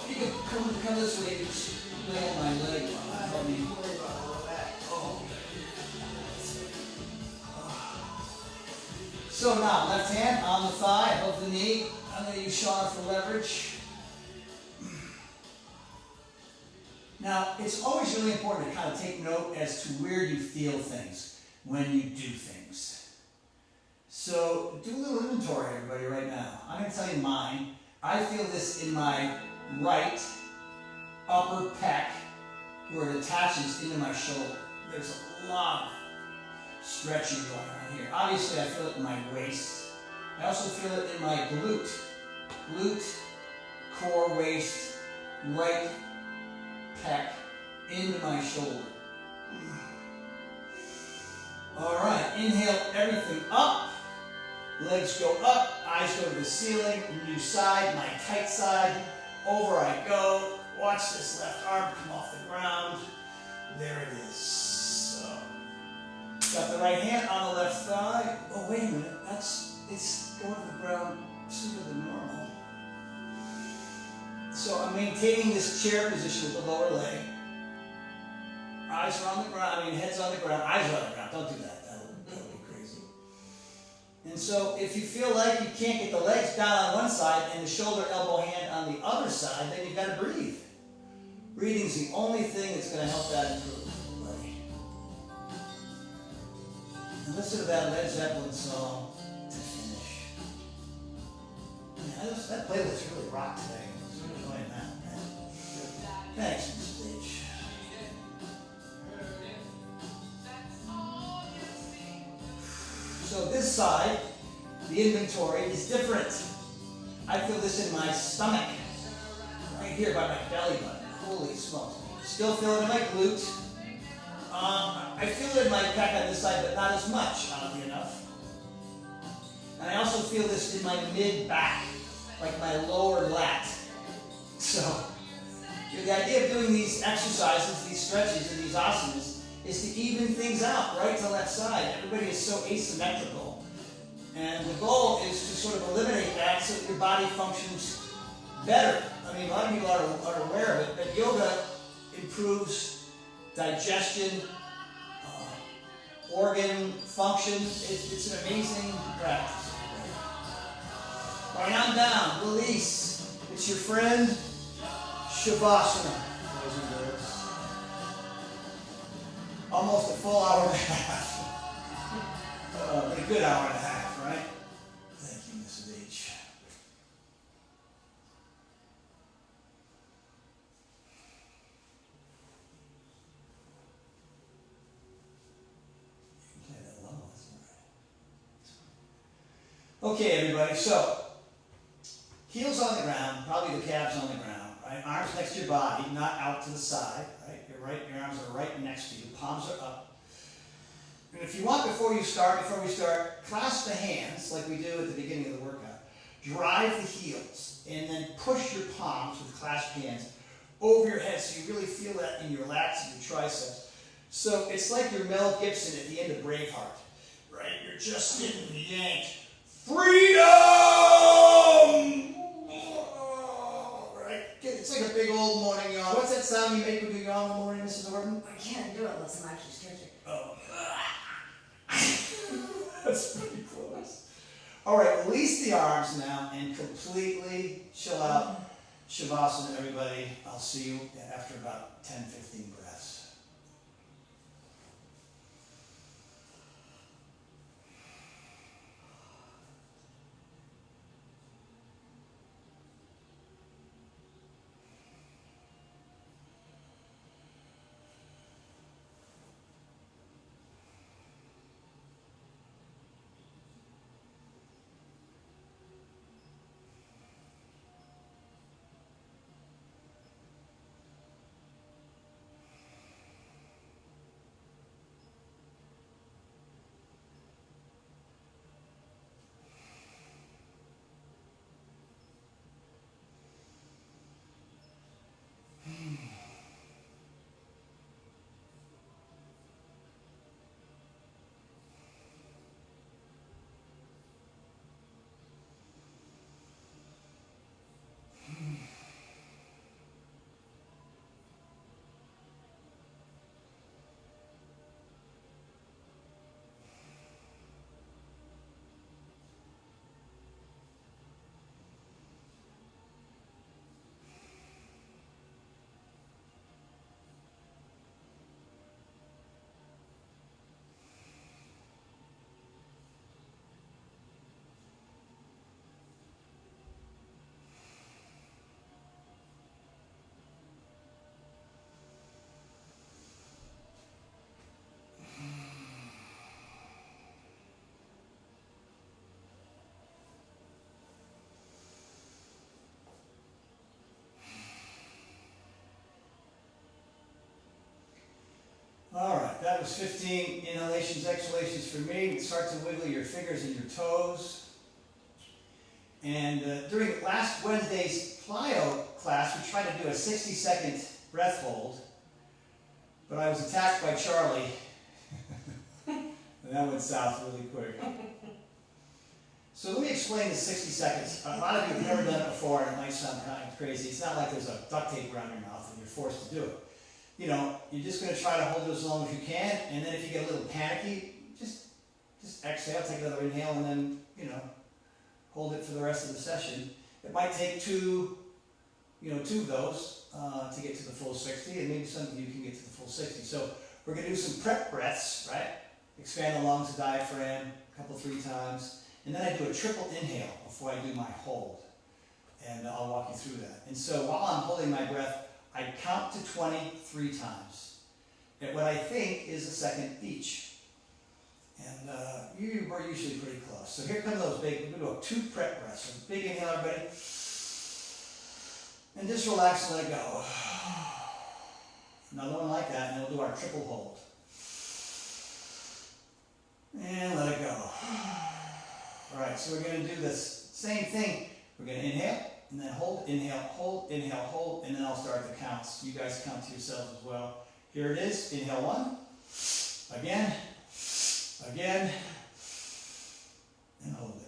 You can come this way. You just lay on my leg. Help me. Oh. So now, left hand on the thigh, above the knee. I'm going to use Shauna for leverage. Now, it's always really important to kind of take note as to where you feel things when you do things. So, do a little inventory, everybody, right now. I'm going to tell you mine. I feel this in my right upper pec, where it attaches into my shoulder. There's a lot of stretching going on here. Obviously, I feel it in my waist. I also feel it in my glute. Glute, core, waist, right pec into my shoulder. All right, inhale everything up. Legs go up, eyes go to the ceiling. New side, my tight side. Over I go. Watch this left arm come off the ground. There it is. So, got the right hand on the left thigh. Oh, wait a minute. It's going to the ground sooner than normal. So I'm maintaining this chair position with the lower leg. Eyes are on the ground, head's on the ground, eyes are on the ground. Don't do that, that'll be crazy. And so if you feel like you can't get the legs down on one side and the shoulder, elbow, hand on the other side, then you've got to breathe. Breathing's the only thing that's going to help that improve, buddy. And listen to that Led Zeppelin song to finish. Man, that playlist really rocked today. I'm enjoying that, man. Thanks, Mr. H. So this side, the inventory, is different. I feel this in my stomach, right here by my belly button. Holy smokes. Still feel it in my glute. I feel it in my pec on this side, but not as much, oddly enough. And I also feel this in my mid-back, like my lower lat. So, the idea of doing these exercises, these stretches, and these asanas is to even things out, right to left side. Everybody is so asymmetrical. And the goal is to sort of eliminate that so that your body functions better. I mean, a lot of people are aware of it, but yoga improves digestion, organ function. It's an amazing practice. All right, on down, release. It's your friend, Shavasana, boys and girls. Almost a full hour and a half. A good hour and a half, right? Thank you, Mrs. H. You can play that low, that's all right. Okay, everybody, so heels on the ground, probably the calves on the ground, right? Arms next to your body, not out to the side, right? Your arms are right next to you, palms are up. And if you want, before we start, clasp the hands like we do at the beginning of the workout. Drive the heels, and then push your palms with clasped hands over your head so you really feel that in your lats and your triceps. So it's like you're Mel Gibson at the end of Braveheart, right? You're just getting yanked. Freedom! Right? It's like a big old morning yawn. What's that sound you make when you yawn in the morning, Mrs. Horton? I can't do it unless I'm actually stretching. Oh. That's pretty close. All right, release the arms now and completely chill out. Shavasana, everybody. I'll see you after about 10, 15 breaths. was 15 inhalations, exhalations for me. Start to wiggle your fingers and your toes. And during last Wednesday's plyo class, we tried to do a 60-second breath hold, but I was attacked by Charlie, and that went south really quick. So let me explain the 60 seconds. A lot of you have never done it before, and it might sound kind of crazy. It's not like there's a duct tape around your mouth and you're forced to do it. You know, you're just going to try to hold it as long as you can, and then if you get a little panicky, just exhale, take another inhale, and then, you know, hold it for the rest of the session. It might take two of those to get to the full 60, and maybe some of you can get to the full 60. So we're going to do some prep breaths, right? Expand the lungs, the diaphragm, a couple, 3 times. And then I do a triple inhale before I do my hold. And I'll walk you through that. And so while I'm holding my breath, I count to 20 3 times. At what I think is a second each. And we're usually pretty close. So here come those big, we're going to do 2 prep breaths. So big inhale, everybody. And just relax and let it go. Another one like that, and we'll do our triple hold. And let it go. All right, so we're going to do this same thing. We're going to inhale, and then hold, inhale, hold, and then I'll start the counts. You guys count to yourselves as well. Here it is. Inhale 1. Again. Again. And hold it.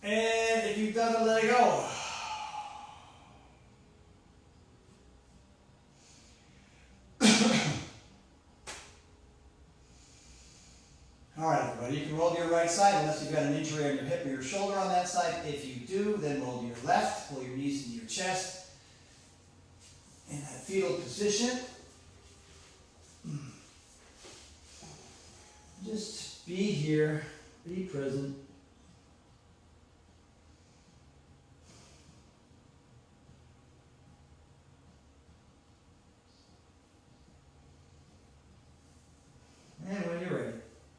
And if you've done it, let it go. All right, everybody, you can roll to your right side unless you've got an injury on your hip or your shoulder on that side. If you do, then roll to your left, pull your knees into your chest. In that fetal position. Just be here, be present. And when you're ready,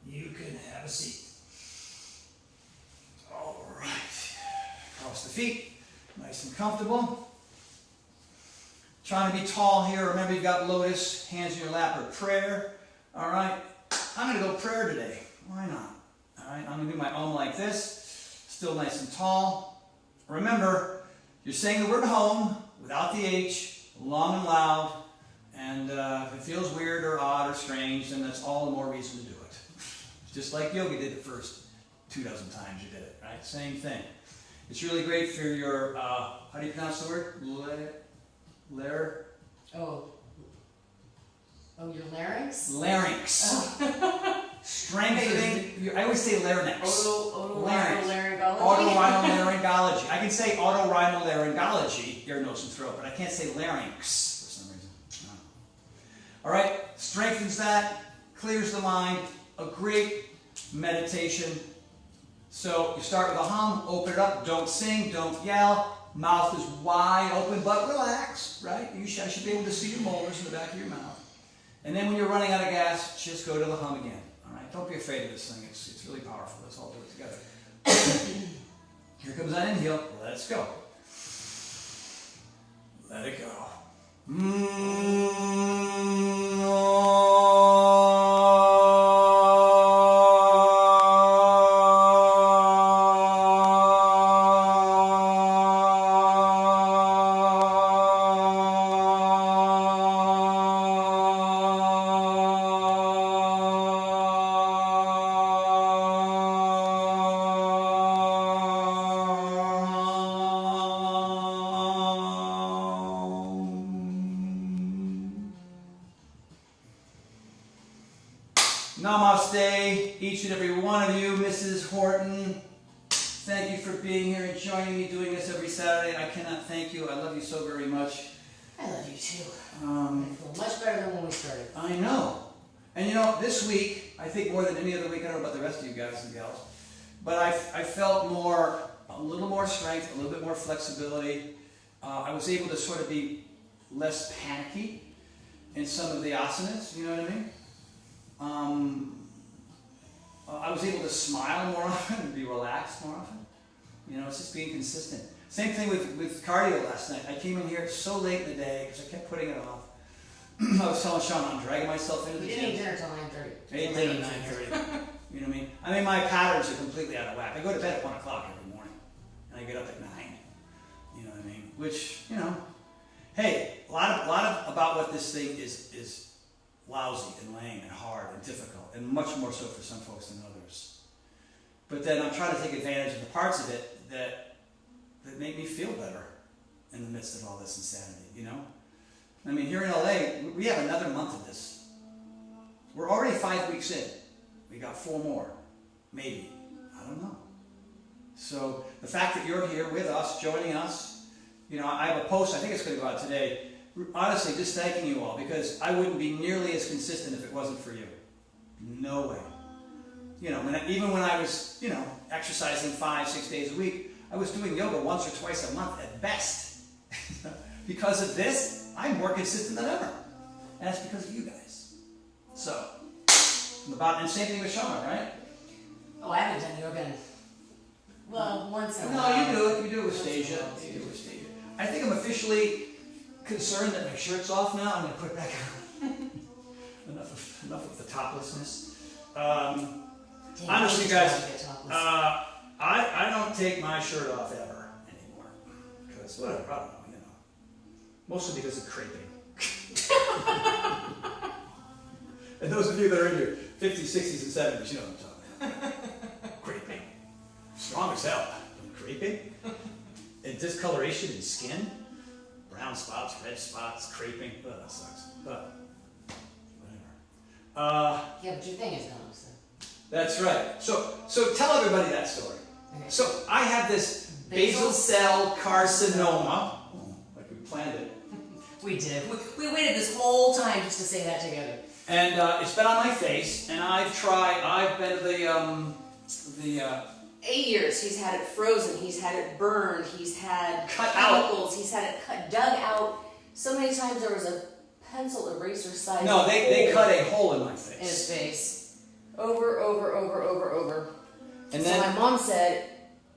you can have a seat. All right. Cross the feet, nice and comfortable. Trying to be tall here. Remember, you've got lotus, hands in your lap, or prayer. All right. I'm going to go prayer today. Why not? All right. I'm going to do my own like this. Still nice and tall. Remember, you're saying the word home without the H, long and loud. And if it feels weird or odd or strange, then that's all the more reason to do it. Just like yoga did the first 2,000 times you did it, right? Same thing. It's really great for your, how do you pronounce the word? Your larynx? Larynx. Oh. Strengthening, I always say larynx. Otorhinolaryngology? Otorhinolaryngology. I can say otorhinolaryngology, ear, nose, and throat, but I can't say larynx for some reason. No. All right, strengthens that, clears the mind, a great meditation. So you start with a hum, open it up, don't sing, don't yell, mouth is wide open, but relaxed, right? I should be able to see your molars in the back of your mouth. And then when you're running out of gas, just go to the hum again. All right, don't be afraid of this thing. It's really powerful. Let's all do it together. Here comes that inhale. Let's go. Let it go. Namaste, each and every one of you. Mrs. Horton, thank you for being here and joining me doing this every Saturday. I cannot thank you. I love you so very much. I love you too. I feel much better than when we started. I know. And you know, this week, I think more than any other week, I don't know about the rest of you guys and gals, but I felt a little more strength, a little bit more flexibility. I was able to sort of be less panicky in some of the asanas, you know what I mean? I was able to smile more often and be relaxed more often. You know, it's just being consistent. Same thing with cardio last night. I came in here so late in the day because I kept putting it off. I was telling Sean I'm dragging myself into the You gym. didn't eat dinner till 9:30. Ate dinner at 9:30. You know what I mean? I mean, my patterns are completely out of whack. I go to bed at 1 o'clock every morning, and I get up at 9. You know what I mean? Which, you know, hey, a lot of about what this thing is lousy and lame and hard and difficult, and much more so for some folks than others. But then I'm trying to take advantage of the parts of it that make me feel better in the midst of all this insanity, you know? I mean, here in LA, we have another month of this. We're already 5 weeks in. We got 4 more, maybe. I don't know. So the fact that you're here with us, joining us, you know, I have a post, I think it's going to go out today, honestly, just thanking you all, because I wouldn't be nearly as consistent if it wasn't for you. No way. You know, even when I was, you know, exercising 5-6 days a week, I was doing yoga once or twice a month at best. Because of this, I'm more consistent than ever. And that's because of you guys. So, and same thing with Sean, right? Oh, I haven't done yoga in, well, once in a No, while. you do it. You do it with Stasia. You do it with Stasia. I think I'm officially concerned that my shirt's off now. I'm going to put it back on. enough of the toplessness. Damn, Honestly, I guys, just wanna get topless. I don't take my shirt off ever anymore. Because, whatever, I don't know, you know. Mostly because of creping. And those of you that are in your 50s, 60s, and 70s, you know what I'm talking about. Creping. Strong as hell. Creping. And discoloration in skin. Brown spots, red spots, creping. Oh, that sucks. But, whatever. Yeah, but your thing is gone, so. That's right. So tell everybody that story. Okay. So I have this basal cell carcinoma. Like we planned it. We did. We waited this whole time just to say that together. And it's been on my face, and I've been to the 8 years. He's had it frozen. He's had it burned. He's had Cut out. chemicals. He's had it dug out. So many times there was a pencil eraser size. No, they hole cut a hole in my in his face. face. Over. And So then my mom said,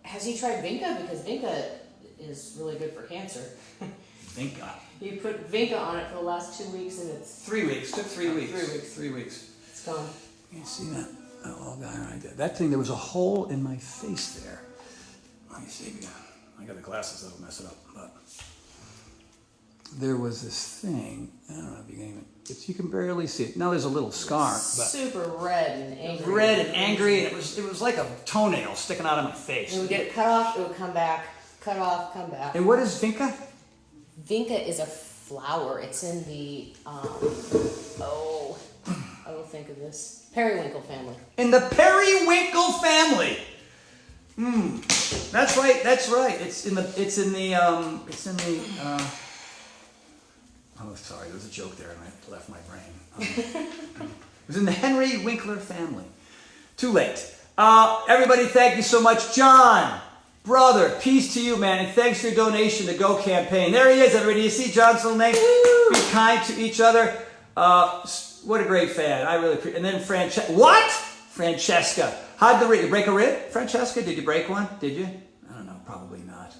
"Has he tried Vinca? Because Vinca is really good for cancer." thank God. You put Vinca on it for the last 2 weeks, and it's 3 weeks. Took 3 weeks. 3 weeks. 3 weeks. it's gone. You see that little guy right there? That thing. There was a hole in my face there. Let me see. I got the glasses that'll mess it up, but there was this thing. I don't know if you can even. You can barely see it. Now there's a little scar, but Super red and angry. red and angry, and it was like a toenail sticking out of my face. It would get cut off. It would come back. Cut off. Come back. And what is Vinca? Vinca is a flower. It's in the I will think of this. Periwinkle family. In the periwinkle family. That's right. That's right. It's in the. Oh, sorry. There was a joke there, and I left my brain. It was in the Henry Winkler family. Too late. Everybody, thank you so much, John. Brother, peace to you, man, and thanks for your donation to Go Campaign. There he is, everybody. You see John's little name? Be kind to each other. What a great fan. I really appreciate it. And then Francesca. How'd you break a rib? Francesca, did you break one? Did you? I don't know. Probably not.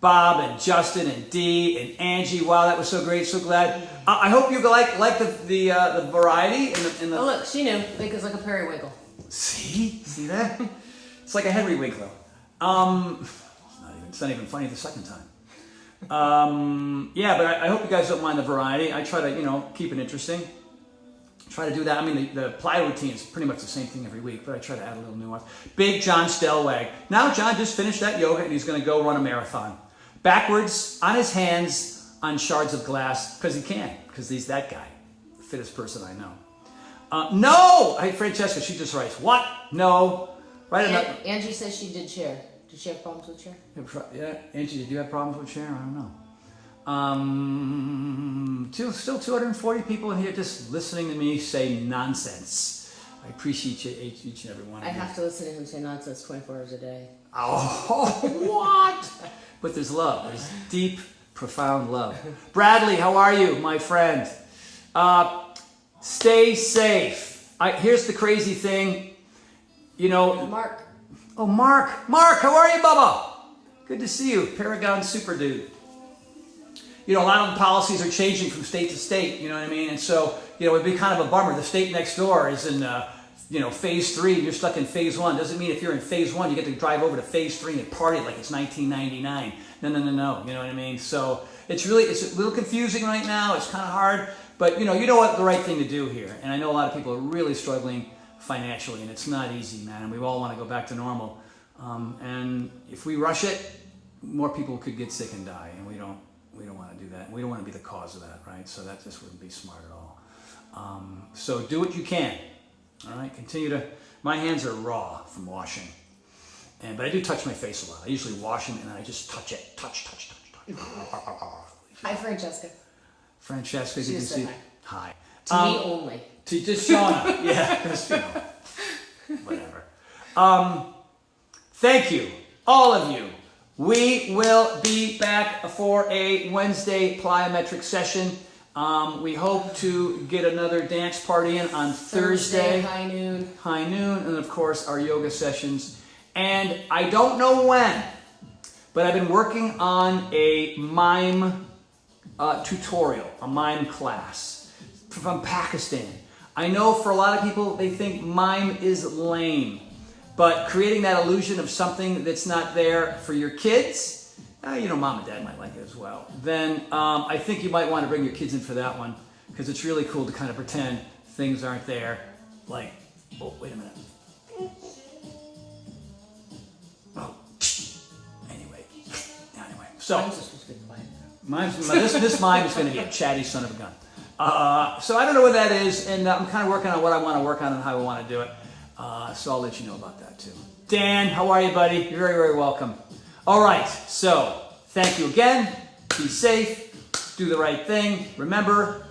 Bob and Justin and Dee and Angie. Wow, that was so great. So glad. I hope you like the variety in the. Oh look, she knew. Vinca's like a periwinkle. See that? It's like a Henry Winkler. It's not even funny the second time. Yeah, but I hope you guys don't mind the variety. I try to, keep it interesting. Try to do that. I mean, the plyo routine is pretty much the same thing every week, but I try to add a little nuance. Big John Stellwag. Now John just finished that yoga, and he's going to go run a marathon. Backwards, on his hands, on shards of glass, because he can, because he's that guy. The fittest person I know. No! Hey, Francesca, she just writes, what? No. Write another. Angie says she did chair. Did she have problems with chair? Yeah, Angie, did you have problems with chair? I don't know. Still 240 people in here just listening to me say nonsense. I appreciate you, each and every one of I you. have to listen to him say nonsense 24 hours a day. Oh, what? But there's love. There's deep, profound love. Bradley, how are you, my friend? Stay safe. Here's the crazy thing. You know... Mark. Oh, Mark. Mark, how are you, Bubba? Good to see you. Paragon super dude. You know, a lot of the policies are changing from state to state, you know what I mean? And so, you know, it'd be kind of a bummer. The state next door is in, phase 3, and you're stuck in phase 1. Doesn't mean if you're in phase 1, you get to drive over to phase 3 and party like it's 1999. No. You know what I mean? So it's a little confusing right now. It's kind of hard. But, you know what the right thing to do here. And I know a lot of people are really struggling financially, and it's not easy, man. And we all want to go back to normal. And if we rush it, more people could get sick and die, and we don't want to do that. We don't want to be the cause of that, right? So that just wouldn't be smart at all. So do what you can. All right, my hands are raw from washing. But I do touch my face a lot. I usually wash them and then I just touch it. Touch. Hi, Francesca. Francesca, She you can just see. said Hi. To me only. To just showing up. Yeah, because, whatever. Thank you, all of you. We will be back for a Wednesday plyometric session. We hope to get another dance party in on Thursday. High noon. And of course our yoga sessions. And I don't know when, but I've been working on a mime tutorial, a mime class from Pakistan. I know for a lot of people they think mime is lame, but creating that illusion of something that's not there for your kids, mom and dad might like it as well. Then I think you might want to bring your kids in for that one, because it's really cool to kind of pretend things aren't there. Like, oh, wait a minute. Oh, anyway. So, this mime is going to be a chatty son of a gun. So I don't know what that is, and I'm kind of working on what I want to work on and how I want to do it. So I'll let you know about that too. Dan, how are you, buddy? You're very, very welcome. All right, so thank you again. Be safe. Do the right thing. Remember,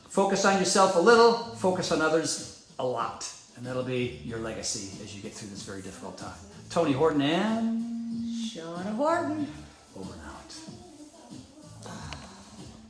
focus on yourself a little, focus on others a lot. And that'll be your legacy as you get through this very difficult time. Tony Horton and... Shauna Horton. Over and out.